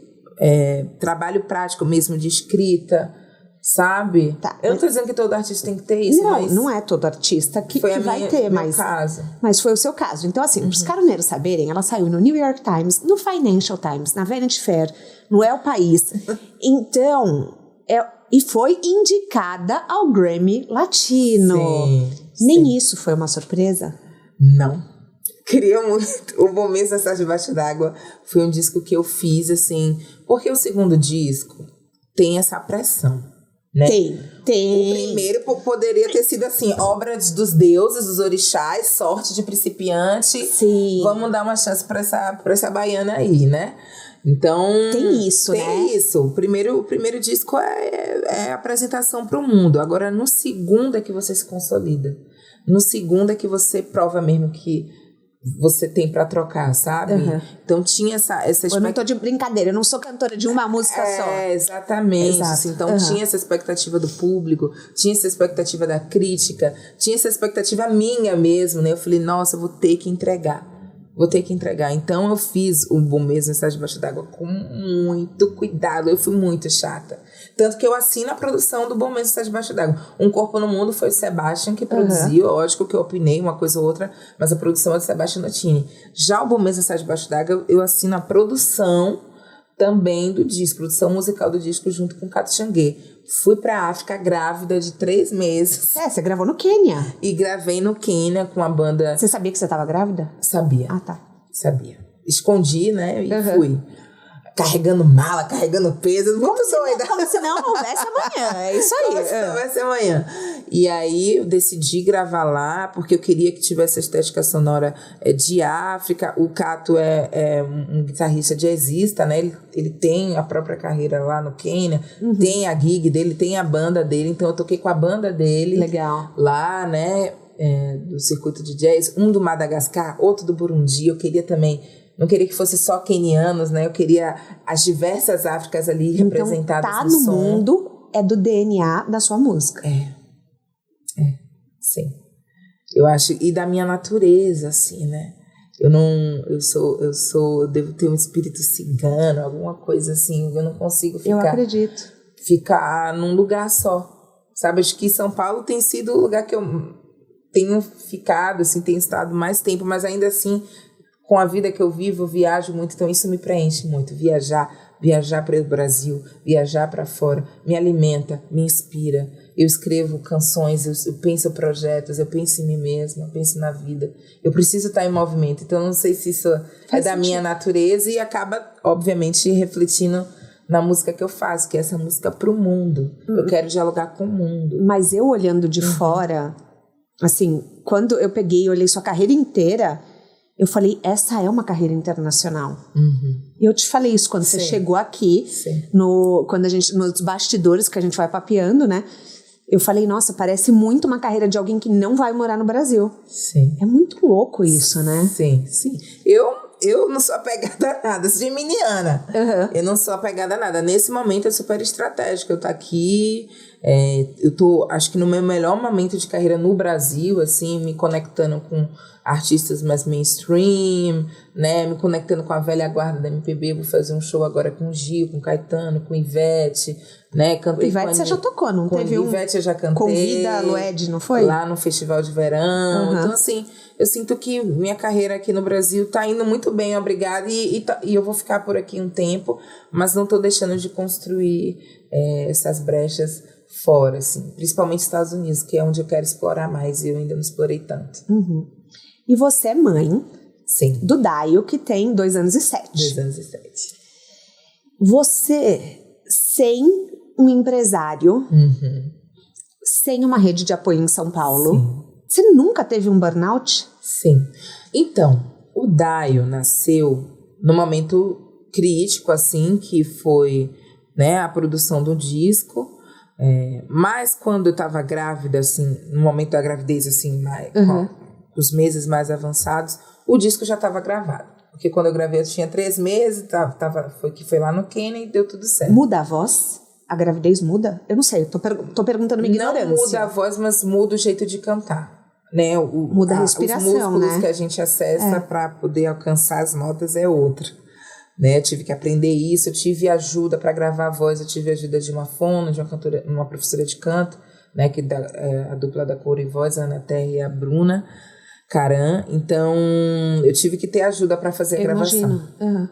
trabalho prático mesmo de escrita, sabe? Eu não tô dizendo que todo artista tem que ter isso, mas...
Não é todo artista que vai ter, mas...
caso.
Mas foi o seu caso. Então, assim, para os caroneiros saberem, ela saiu no New York Times, no Financial Times, na Vanity Fair, no El País. Então, e foi indicada ao Grammy Latino.
Sim.
Nem isso foi uma surpresa?
Não. Queria muito. O Bom Mesmo Estar Debaixo d'Água foi um disco que eu fiz, assim... Porque o segundo disco tem essa pressão. Né?
Tem.
O primeiro poderia ter sido assim, obra dos deuses, dos orixás, sorte de principiante.
Sim.
Vamos dar uma chance pra essa baiana aí, né? Então...
Tem isso, né?
Tem isso. O primeiro disco é a apresentação para o mundo. Agora, no segundo é que você se consolida. No segundo é que você prova mesmo que você tem pra trocar, sabe? Então tinha essa
Eu não tô de brincadeira, eu não sou cantora de uma música só.
Exatamente.
Exato.
Assim, então tinha essa expectativa do público, tinha essa expectativa da crítica, tinha essa expectativa minha mesmo, né? Eu falei, nossa, eu vou ter que entregar. Então eu fiz o Bom Mês Mensagem Debaixo d'Água com muito cuidado. Eu fui muito chata. Tanto que eu assino a produção do Bom Mês Mensagem Debaixo d'Água. Um Corpo no Mundo foi o Sebastian que produziu. Lógico que eu opinei uma coisa ou outra, mas a produção é do Sebastian Notini. Já o Bom Mês Mensagem Debaixo d'Água, eu assino a produção também do disco, produção musical do disco junto com o Cato Xanguê. Fui pra África grávida de 3 meses.
Você gravou no Quênia.
E gravei no Quênia com a banda...
Você sabia que você tava grávida?
Sabia.
Ah, tá.
Sabia. Escondi, né? E fui. Carregando mala, carregando peso. Muito doida.
Como se não houvesse amanhã. É isso aí.
Como se não houvesse amanhã. E aí eu decidi gravar lá, porque eu queria que tivesse a estética sonora de África. O Cato é um guitarrista jazzista, né? Ele tem a própria carreira lá no Quênia, tem a gig dele, tem a banda dele. Então eu toquei com a banda dele.
Legal.
Lá, né? Do circuito de jazz. Um do Madagascar, outro do Burundi. Eu queria também... Não queria que fosse só quenianos, né? Eu queria as diversas Áfricas ali representadas
tá
no
no
som.
mundo é do DNA da sua música.
Sim. Eu acho, e da minha natureza, assim, né? Eu devo ter um espírito cigano, alguma coisa assim, eu não consigo
Eu acredito.
Ficar num lugar só, sabe? Acho que São Paulo tem sido o lugar que eu tenho ficado, assim, tenho estado mais tempo, mas ainda assim... Com a vida que eu vivo, eu viajo muito, então isso me preenche muito. Viajar para o Brasil, viajar para fora, me alimenta, me inspira. Eu escrevo canções, eu penso em projetos, eu penso em mim mesma, eu penso na vida. Eu preciso estar em movimento, então não sei se isso é da minha natureza e acaba, obviamente, refletindo na música que eu faço, que é essa música para o mundo. Eu quero dialogar com o mundo.
Mas eu olhando de fora, assim, quando eu peguei e olhei sua carreira inteira... Eu falei, essa é uma carreira internacional. E eu te falei isso quando você chegou aqui, quando a gente, nos bastidores que a gente vai papeando, né? Eu falei, nossa, parece muito uma carreira de alguém que não vai morar no Brasil.
Sim.
É muito louco isso, né?
Sim. Eu não sou apegada a nada, sou geminiana. Eu não sou apegada a nada. Nesse momento é super estratégico. Eu tô aqui, eu tô, acho que no meu melhor momento de carreira no Brasil, assim, me conectando com artistas mais mainstream, né, me conectando com a velha guarda da MPB. Vou fazer um show agora com o Gil, com o Caetano, com o Ivete, né, cantei
Ivete você já tocou, não teve um...
Ivete eu já cantei.
Convida a Lued, não foi?
Lá no Festival de Verão. Então, assim, eu sinto que minha carreira aqui no Brasil tá indo muito bem, obrigada, e eu vou ficar por aqui um tempo, mas não tô deixando de construir essas brechas fora, assim, principalmente Estados Unidos, que é onde eu quero explorar mais, e eu ainda não explorei tanto.
E você é mãe do Daio, que tem 2 anos e 7.
2 anos e 7.
Você, sem um empresário, sem uma rede de apoio em São Paulo, você nunca teve um burnout?
Sim. Então, o Daio nasceu num momento crítico, assim, que foi, né, a produção do disco. Mas quando eu estava grávida, assim, no momento da gravidez, assim, os meses mais avançados, o disco já estava gravado. Porque quando eu gravei, eu tinha 3 meses, foi lá no Quênia e deu tudo certo.
Muda a voz? A gravidez muda? Eu não sei, eu tô perguntando minha ignorância.
Não muda a voz, mas muda o jeito de cantar. Né?
Muda a respiração,
os músculos,
né?
Que a gente acessa para poder alcançar as notas é outra. Né? Eu tive que aprender isso, eu tive ajuda para gravar a voz, eu tive ajuda de uma fono, de uma cantora, uma professora de canto, né? Que a dupla da Cor e Voz, a Ana Terra e a Bruna Caran. Então eu tive que ter ajuda para fazer a gravação.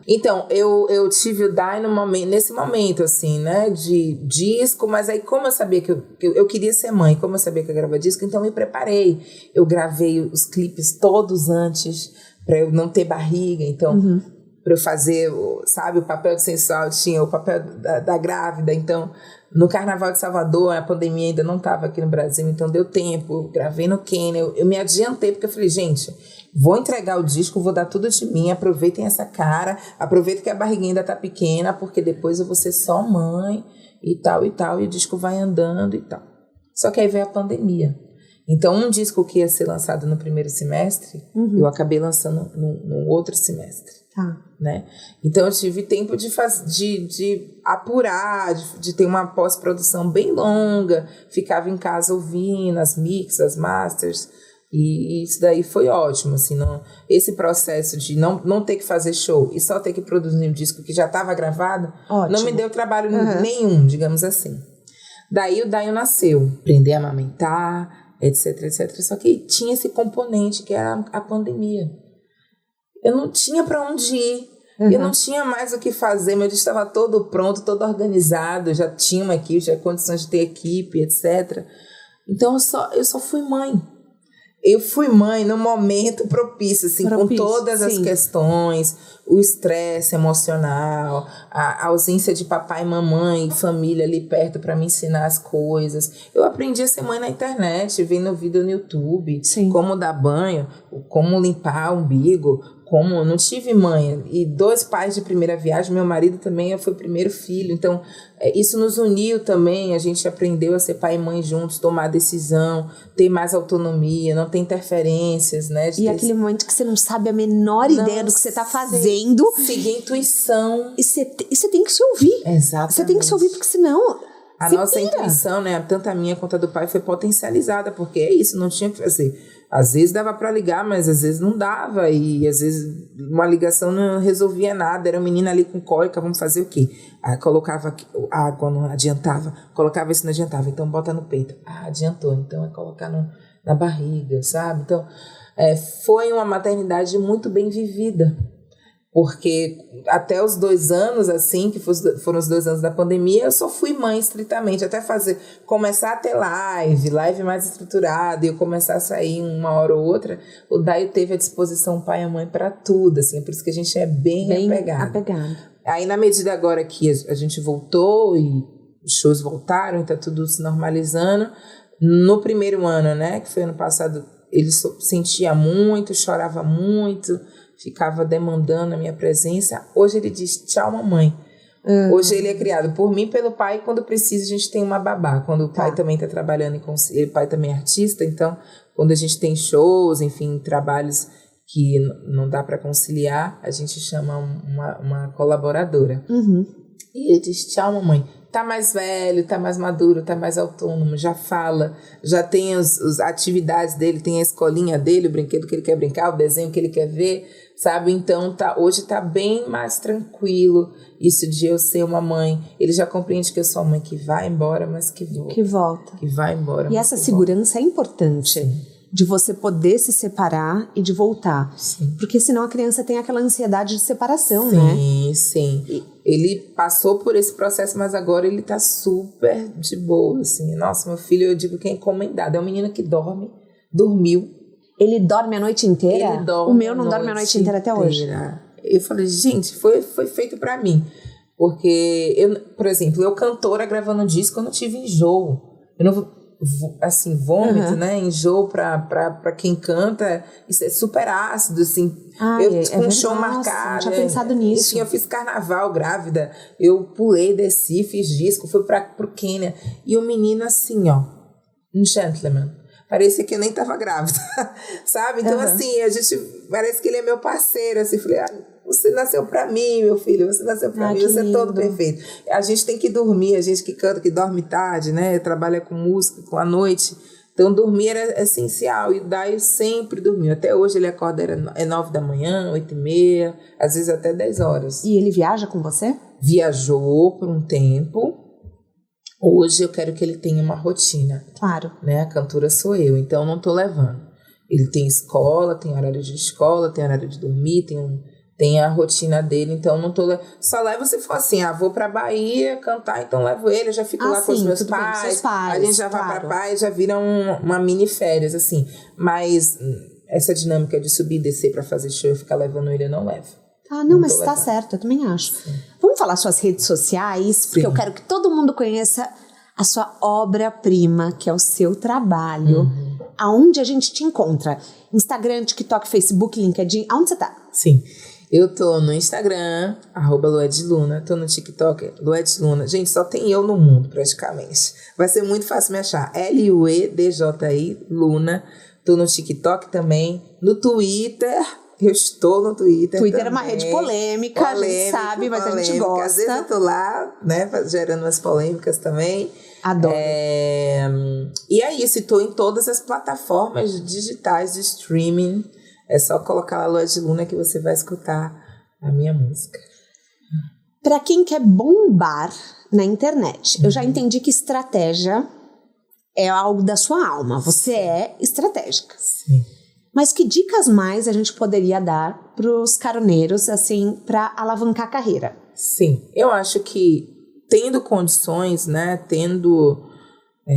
Então eu tive o Dai nesse momento, assim, né, de disco, mas aí como eu sabia que eu queria ser mãe, como eu sabia que eu gravava disco, então eu me preparei. Eu gravei os clipes todos antes para eu não ter barriga, então para eu fazer, sabe, o papel de sensual, tinha o papel da grávida. Então no Carnaval de Salvador, a pandemia ainda não estava aqui no Brasil, então deu tempo, eu gravei no Quênia, eu me adiantei, porque eu falei, gente, vou entregar o disco, vou dar tudo de mim, aproveitem essa cara, aproveitem que a barriguinha ainda tá pequena, porque depois eu vou ser só mãe, e tal, e o disco vai andando e tal. Só que aí veio a pandemia. Então, um disco que ia ser lançado no primeiro semestre, eu acabei lançando no outro semestre.
Tá.
Né? Então, eu tive tempo de apurar, de ter uma pós-produção bem longa, ficava em casa ouvindo as mix, as masters, e isso daí foi ótimo, assim, esse processo de não ter que fazer show e só ter que produzir um disco que já estava gravado, ótimo. Não me deu trabalho nenhum, digamos assim. Daí o Daio nasceu, aprender a amamentar, etc, etc. Só que tinha esse componente que era a pandemia. Eu não tinha para onde ir, eu não tinha mais o que fazer, meu dia estava todo pronto, todo organizado, já tinha uma equipe, já tinha condições de ter equipe, etc. Então eu só fui mãe. Eu fui mãe no momento propício, assim, com todas as questões, o estresse emocional, a ausência de papai e mamãe, família ali perto para me ensinar as coisas. Eu aprendi a ser mãe na internet, vendo vídeo no YouTube, como dar banho, como limpar o umbigo, como não tive mãe. E 2 pais de primeira viagem, meu marido também foi o primeiro filho, então isso nos uniu também, a gente aprendeu a ser pai e mãe juntos, tomar decisão, ter mais autonomia, não ter interferências, né?
E aquele momento que você não sabe a menor ideia do que você está fazendo.
Seguir a intuição.
E você tem que se ouvir.
Exatamente.
Você tem que se ouvir, porque senão
a nossa intuição, né, tanto a minha quanto a do pai, foi potencializada, porque é isso, não tinha o que fazer. Às vezes dava para ligar, mas às vezes não dava, e às vezes uma ligação não resolvia nada, era uma menina ali com cólica, vamos fazer o quê? Aí colocava água, não adiantava, colocava isso, não adiantava, então bota no peito. Adiantou, então é colocar na barriga, sabe? Então, foi uma maternidade muito bem vivida, porque até os 2 anos, assim, que foram os 2 anos da pandemia, eu só fui mãe estritamente, até começar a ter live mais estruturada, e eu começar a sair uma hora ou outra, o Daio teve à disposição o pai e a mãe para tudo, assim, é por isso que a gente é bem apegado. Aí, na medida agora que a gente voltou e os shows voltaram e tá tudo se normalizando, no primeiro ano, né, que foi ano passado, ele sentia muito, chorava muito, ficava demandando a minha presença. Hoje ele diz tchau, mamãe. Hoje ele é criado por mim, pelo pai, e quando precisa a gente tem uma babá. Quando o pai também está trabalhando, o pai também é artista, então quando a gente tem shows, enfim, trabalhos que não dá para conciliar, a gente chama uma colaboradora. E ele diz tchau, mamãe. Tá mais velho, tá mais maduro, tá mais autônomo, já fala, já tem as atividades dele, tem a escolinha dele, o brinquedo que ele quer brincar, o desenho que ele quer ver, sabe? Então, hoje tá bem mais tranquilo isso de eu ser uma mãe. Ele já compreende que eu sou uma mãe que vai embora, mas que volta.
Que volta.
Que vai embora.
E essa segurança é importante. De você poder se separar e de voltar.
Sim.
Porque senão a criança tem aquela ansiedade de separação, né?
Sim. Ele passou por esse processo, mas agora ele tá super de boa, assim. Nossa, meu filho, eu digo que é encomendado. É um menino que dormiu. Ele dorme a noite inteira? Ele dorme.
O meu não dorme a noite inteira até hoje.
Eu falei, gente, foi feito pra mim. Porque, por exemplo, eu cantora gravando disco, eu não tive enjoo. Eu não... assim, vômito, né, enjoo pra quem canta, isso é super ácido, assim. Com um show marcado,
não tinha pensado nisso.
Enfim, eu fiz carnaval grávida, eu pulei, desci, fiz disco, fui pro Quênia, e o menino assim, ó, um gentleman, parecia que eu nem tava grávida, sabe? Então, assim, a gente, parece que ele é meu parceiro, assim, falei, você nasceu pra mim, meu filho, você nasceu pra mim, você é todo perfeito. A gente tem que dormir, a gente que canta, que dorme tarde, né, trabalha com música, com a noite, então dormir era essencial, e o Daio sempre dormiu, até hoje ele acorda, 9 da manhã, 8h30, às vezes até 10 horas.
E ele viaja com você?
Viajou por um tempo. Hoje eu quero que ele tenha uma rotina.
Claro.
Né, a cantora sou eu, então não tô levando. Ele tem escola, tem horário de escola, tem horário de dormir, tem a rotina dele, então não tô... Só levo se for assim, vou pra Bahia cantar, então levo ele, eu já fico lá com os meus pais, a gente já vai pra praia, já vira uma mini férias, assim. Mas essa dinâmica de subir e descer pra fazer show, eu ficar levando ele, eu não levo.
Não, mas tá certo, eu também acho. Sim. Vamos falar suas redes sociais, porque eu quero que todo mundo conheça a sua obra-prima, que é o seu trabalho. Aonde a gente te encontra? Instagram, TikTok, Facebook, LinkedIn, aonde você tá?
Sim. Eu tô no Instagram, @luedluna, tô no TikTok, luedluna. Gente, só tem eu no mundo, praticamente. Vai ser muito fácil me achar. LUEDJI, Luna. Tô no TikTok também. No Twitter, eu estou no Twitter
Twitter
também.
é uma rede polêmica, a gente sabe, mas a gente gosta.
Às vezes eu tô lá, né, gerando umas polêmicas também.
Adoro.
E é isso, tô em todas as plataformas digitais de streaming. É só colocar lá luedluna que você vai escutar a minha música.
Para quem quer bombar na internet, eu já entendi que estratégia é algo da sua alma. Você é estratégica.
Sim.
Mas que dicas mais a gente poderia dar para os caroneiros, assim, para alavancar a carreira?
Sim, eu acho que tendo condições, né, tendo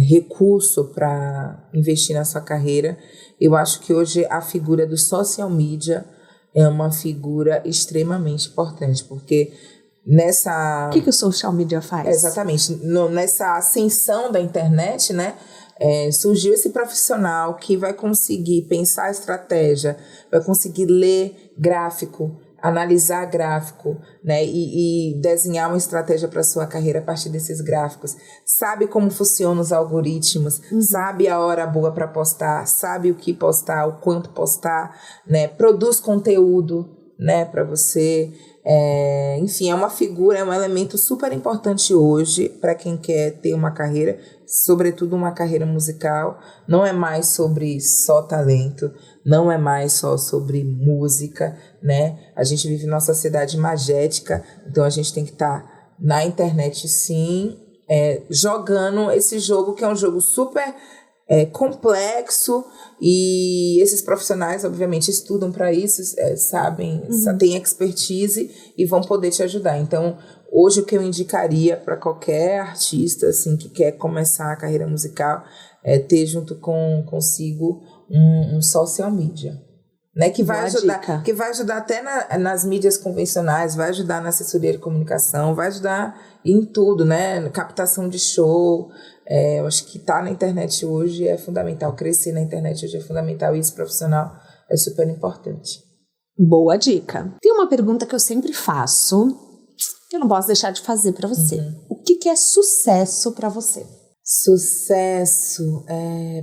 recurso para investir na sua carreira, eu acho que hoje a figura do social media é uma figura extremamente importante, porque nessa...
O que o social media faz?
Exatamente, nessa ascensão da internet, né, surgiu esse profissional que vai conseguir pensar estratégia, vai conseguir ler gráfico, analisar gráfico, né, e desenhar uma estratégia para a sua carreira a partir desses gráficos. Sabe como funcionam os algoritmos, sabe a hora boa para postar, sabe o que postar, o quanto postar, né, produz conteúdo, né, para você. Enfim, é uma figura, é um elemento super importante hoje para quem quer ter uma carreira, sobretudo uma carreira musical. Não é mais sobre só talento, não é mais só sobre música, né? A gente vive numa sociedade magética, então a gente tem que estar na internet, sim, jogando esse jogo, que é um jogo super complexo, e esses profissionais, obviamente, estudam para isso, sabem, têm expertise e vão poder te ajudar. Então, hoje, o que eu indicaria para qualquer artista assim, que quer começar a carreira musical é ter junto consigo um social media, né, que vai ajudar até nas mídias convencionais, vai ajudar na assessoria de comunicação, vai ajudar em tudo, né, captação de show. Eu acho que estar na internet hoje é fundamental, crescer na internet hoje é fundamental, e esse profissional é super importante.
Boa dica. Tem uma pergunta que eu sempre faço, que eu não posso deixar de fazer para você. O que é sucesso para você?
Sucesso,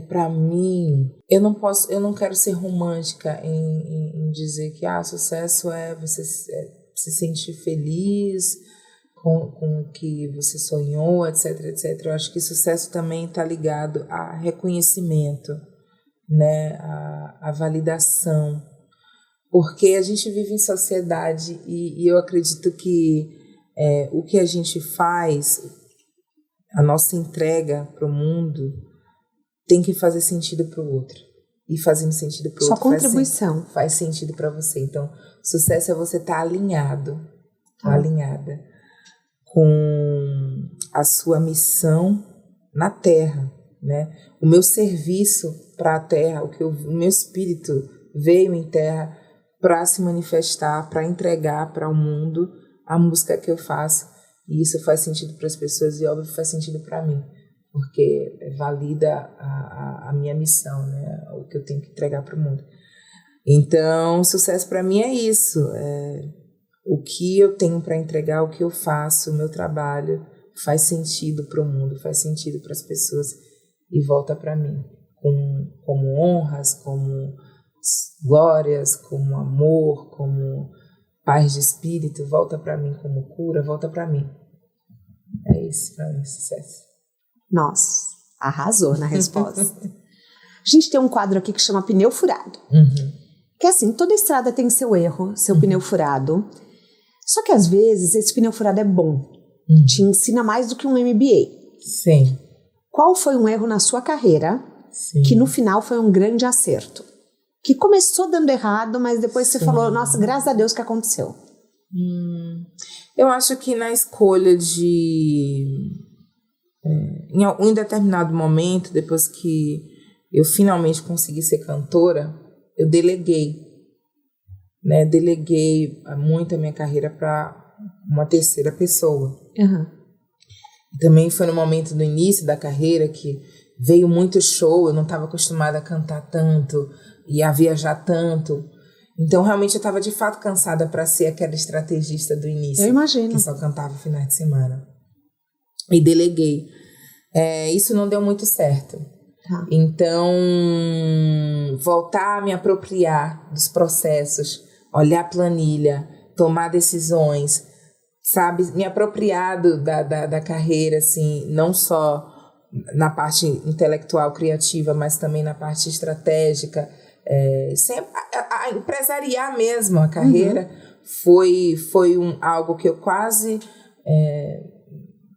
para mim, eu não quero ser romântica em dizer que sucesso é você se sentir feliz com o que você sonhou, etc, etc. Eu acho que sucesso também está ligado a reconhecimento, né, a validação, porque a gente vive em sociedade e eu acredito que o que a gente faz, a nossa entrega para o mundo, tem que fazer sentido para o outro. E fazendo sentido para o outro,
sua contribuição
faz sentido para você. Então, sucesso é você estar alinhado, alinhada com a sua missão na Terra, né? O meu serviço para a Terra, o meu espírito veio em Terra para se manifestar, para entregar para o mundo a música que eu faço. E isso faz sentido para as pessoas e, óbvio, faz sentido para mim, porque valida a minha missão, né? O que eu tenho que entregar para o mundo. Então, sucesso para mim é isso. O que eu tenho para entregar, o que eu faço, o meu trabalho faz sentido para o mundo, faz sentido para as pessoas e volta para mim como honras, como glórias, como amor, como paz de espírito, volta para mim como cura, volta para mim. É isso para mim, sucesso.
Nossa, arrasou na resposta. A gente tem um quadro aqui que chama Pneu Furado. Que é assim, toda estrada tem seu erro, seu pneu furado. Só que às vezes esse pneu furado é bom. Te ensina mais do que um MBA.
Sim.
Qual foi um erro na sua carreira que no final foi um grande acerto? Que começou dando errado, mas depois você falou, nossa, graças a Deus que aconteceu.
Eu acho que na escolha em um determinado momento, depois que eu finalmente consegui ser cantora, eu deleguei. Né? Deleguei muito a minha carreira para uma terceira pessoa. Também foi no momento do início da carreira que veio muito show, eu não estava acostumada a cantar tanto e a viajar tanto. Então, realmente, eu estava de fato cansada para ser aquela estrategista do início.
Eu imagino.
Que só cantava no final de semana. E deleguei. Isso não deu muito certo.
Tá.
Então, voltar a me apropriar dos processos, olhar a planilha, tomar decisões, sabe? Me apropriar da carreira, assim, não só na parte intelectual, criativa, mas também na parte estratégica. Sempre a empresariar mesmo a carreira foi algo que eu quase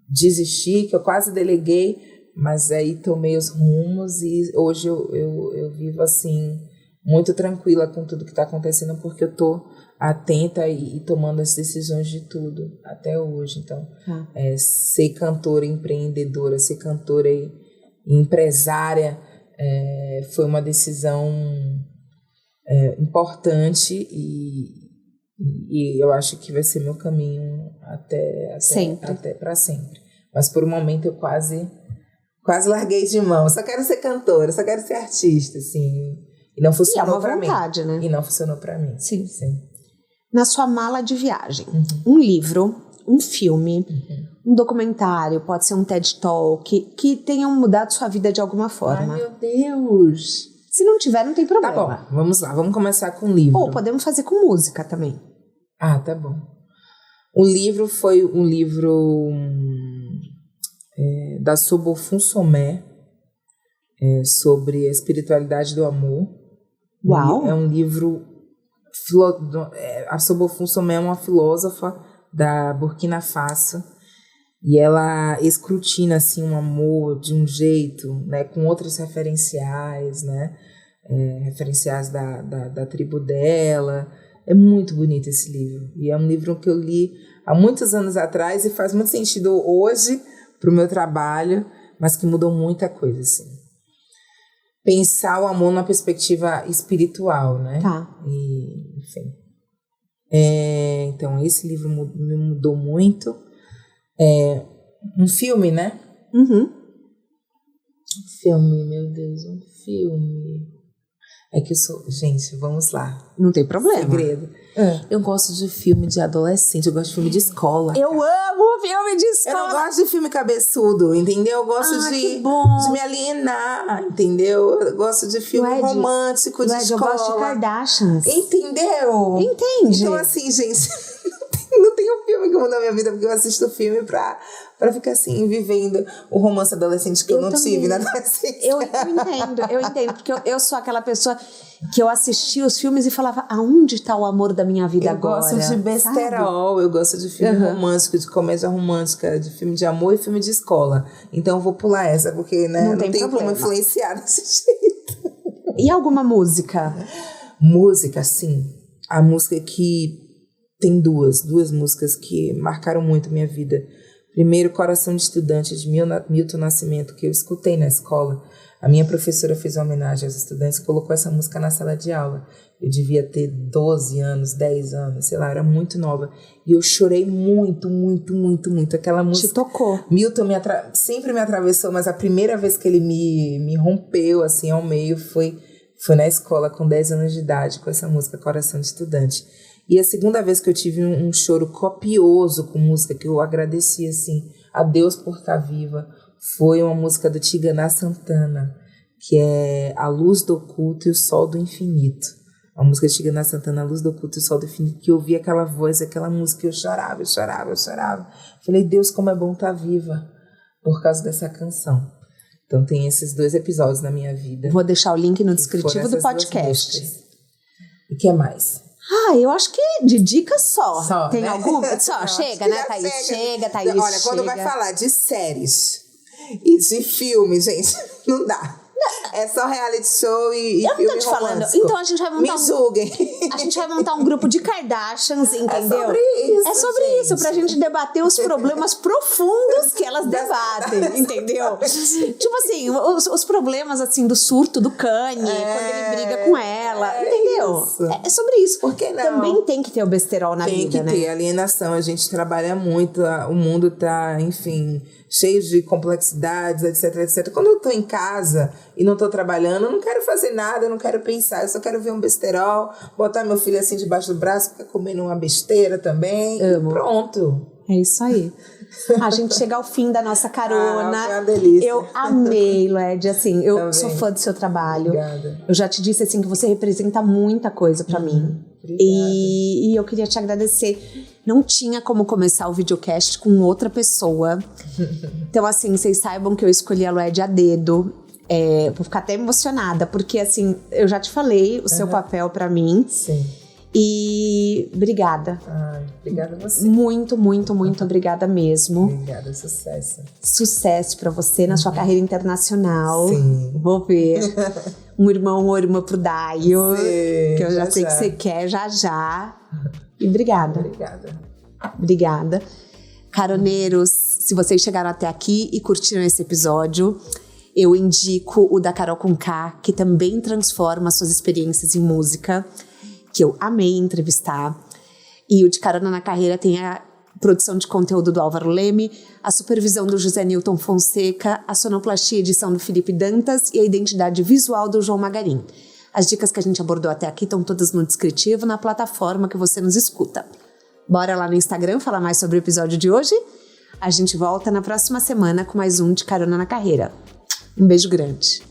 desisti, que eu quase deleguei, mas aí tomei os rumos e hoje eu vivo assim muito tranquila com tudo que está acontecendo, porque eu tô atenta e tomando as decisões de tudo até hoje. Então, ser cantora, empreendedora, ser cantora e empresária foi uma decisão importante e eu acho que vai ser meu caminho até para sempre. Mas por um momento eu quase larguei de mão. Eu só quero ser cantora, só quero ser artista, assim. E não funcionou para mim.
Né?
E não funcionou para mim.
Sim. Na sua mala de viagem, um livro, um filme, um documentário, pode ser um TED Talk, que tenham mudado sua vida de alguma forma.
Ai, meu Deus!
Se não tiver, não tem problema.
Tá bom, vamos lá, vamos começar com um livro.
Ou podemos fazer com música também.
Ah, tá bom. O livro foi um livro da Sobofun Somé, sobre a espiritualidade do amor.
Uau!
É um livro... A Sobofun Somé é uma filósofa da Burkina Faso e ela escrutina assim, um amor de um jeito, né, com outros referenciais, né, referenciais da tribo dela. É muito bonito esse livro e é um livro que eu li há muitos anos atrás e faz muito sentido hoje para o meu trabalho, mas que mudou muita coisa, assim. Pensar o amor numa perspectiva espiritual, né?
Tá.
E, enfim. Então, esse livro me mudou muito. Um filme, né?
Uhum.
Filme, meu Deus, um filme. É que eu sou... Gente, vamos lá.
Não tem problema.
Segredo. Eu gosto de filme de adolescente, eu gosto de filme de escola.
Eu amo filme de escola.
Eu não gosto de filme cabeçudo, entendeu? Eu gosto de me alienar, entendeu? Eu gosto de filme romântico, de escola.
Eu gosto de Kardashians.
Entendeu?
Entende?
Então, assim, gente, não tem um filme que muda a minha vida, porque eu assisto filme pra ficar assim, vivendo o romance adolescente que eu não tive na adolescência.
Eu entendo, porque eu sou aquela pessoa que eu assistia os filmes e falava, aonde está o amor da minha vida agora?
Eu gosto de besterol, eu gosto de filme romântico, de comédia romântica, de filme de amor e filme de escola. Então eu vou pular essa, porque não tem como influenciar desse jeito.
E alguma música?
Música, sim. A música que tem duas músicas que marcaram muito a minha vida. Primeiro, Coração de Estudante, de Milton Nascimento, que eu escutei na escola. A minha professora fez uma homenagem aos estudantes e colocou essa música na sala de aula. Eu devia ter 12 anos, 10 anos, sei lá, era muito nova. E eu chorei muito, muito, muito, muito. Aquela música...
Te tocou.
Milton sempre me atravessou, mas a primeira vez que ele me rompeu, assim, ao meio, foi na escola, com 10 anos de idade, com essa música, Coração de Estudante. E a segunda vez que eu tive um choro copioso com música, que eu agradeci, assim, a Deus por estar viva, foi uma música do Tigana Santana, que é A Luz do Oculto e o Sol do Infinito. A música de Tigana Santana, A Luz do Oculto e o Sol do Infinito, que eu ouvi aquela voz, aquela música, eu chorava. Falei, Deus, como é bom estar viva por causa dessa canção. Então tem esses 2 episódios na minha vida.
Vou deixar o link no descritivo do podcast.
E o que mais?
Eu acho que de dicas só. Tem
né?
alguma? Só, chega, né, Thaís? Chega, Thaís.
Olha, quando vai falar de séries e de filme, gente, não dá. É só reality show e
eu
filme
não tô te falando.
romântico.
Então a gente vai montar
Me julguem.
A gente vai montar um grupo de Kardashians, entendeu?
É sobre isso,
pra gente debater os problemas profundos que elas debatem, entendeu? Tipo assim, os problemas assim do surto do Kanye, quando ele briga com ela. dela, entendeu?
Isso.
É sobre isso.
Por que não?
Também tem que ter o besterol na vida, né?
Tem que ter alienação, a gente trabalha muito, o mundo tá, enfim, cheio de complexidades, etc, etc. Quando eu tô em casa e não tô trabalhando, eu não quero fazer nada, eu não quero pensar, eu só quero ver um besterol, botar meu filho assim debaixo do braço, ficar comendo uma besteira também.
Amo.
E pronto.
É isso aí. A gente chega ao fim da nossa carona.
Foi uma delícia.
Eu amei, Lued, assim, eu
Também.
sou fã do seu trabalho.
Obrigada.
Eu já te disse, assim, que você representa muita coisa pra mim.
Obrigada.
E eu queria te agradecer. Não tinha como começar o videocast com outra pessoa. Então, assim, vocês saibam que eu escolhi a Lued a dedo. Vou ficar até emocionada, porque, assim, eu já te falei o seu papel pra mim.
Sim.
E obrigada.
Obrigada a você.
Muito, muito, muito obrigada mesmo.
Obrigada, sucesso.
Sucesso pra você na sua carreira internacional.
Sim.
Vou ver. Um irmão ou irmã pro Daio.
Sim,
Que eu já
já,
sei
já.
que você quer, já. E obrigada.
Obrigada.
Obrigada. Caroneiros, se vocês chegaram até aqui e curtiram esse episódio, eu indico o da Carol com K, que também transforma suas experiências em música, que eu amei entrevistar. E o de Carona na Carreira tem a produção de conteúdo do Álvaro Leme, a supervisão do José Newton Fonseca, a sonoplastia e edição do Felipe Dantas e a identidade visual do João Magarim. As dicas que a gente abordou até aqui estão todas no descritivo, na plataforma que você nos escuta. Bora lá no Instagram falar mais sobre o episódio de hoje? A gente volta na próxima semana com mais um de Carona na Carreira. Um beijo grande.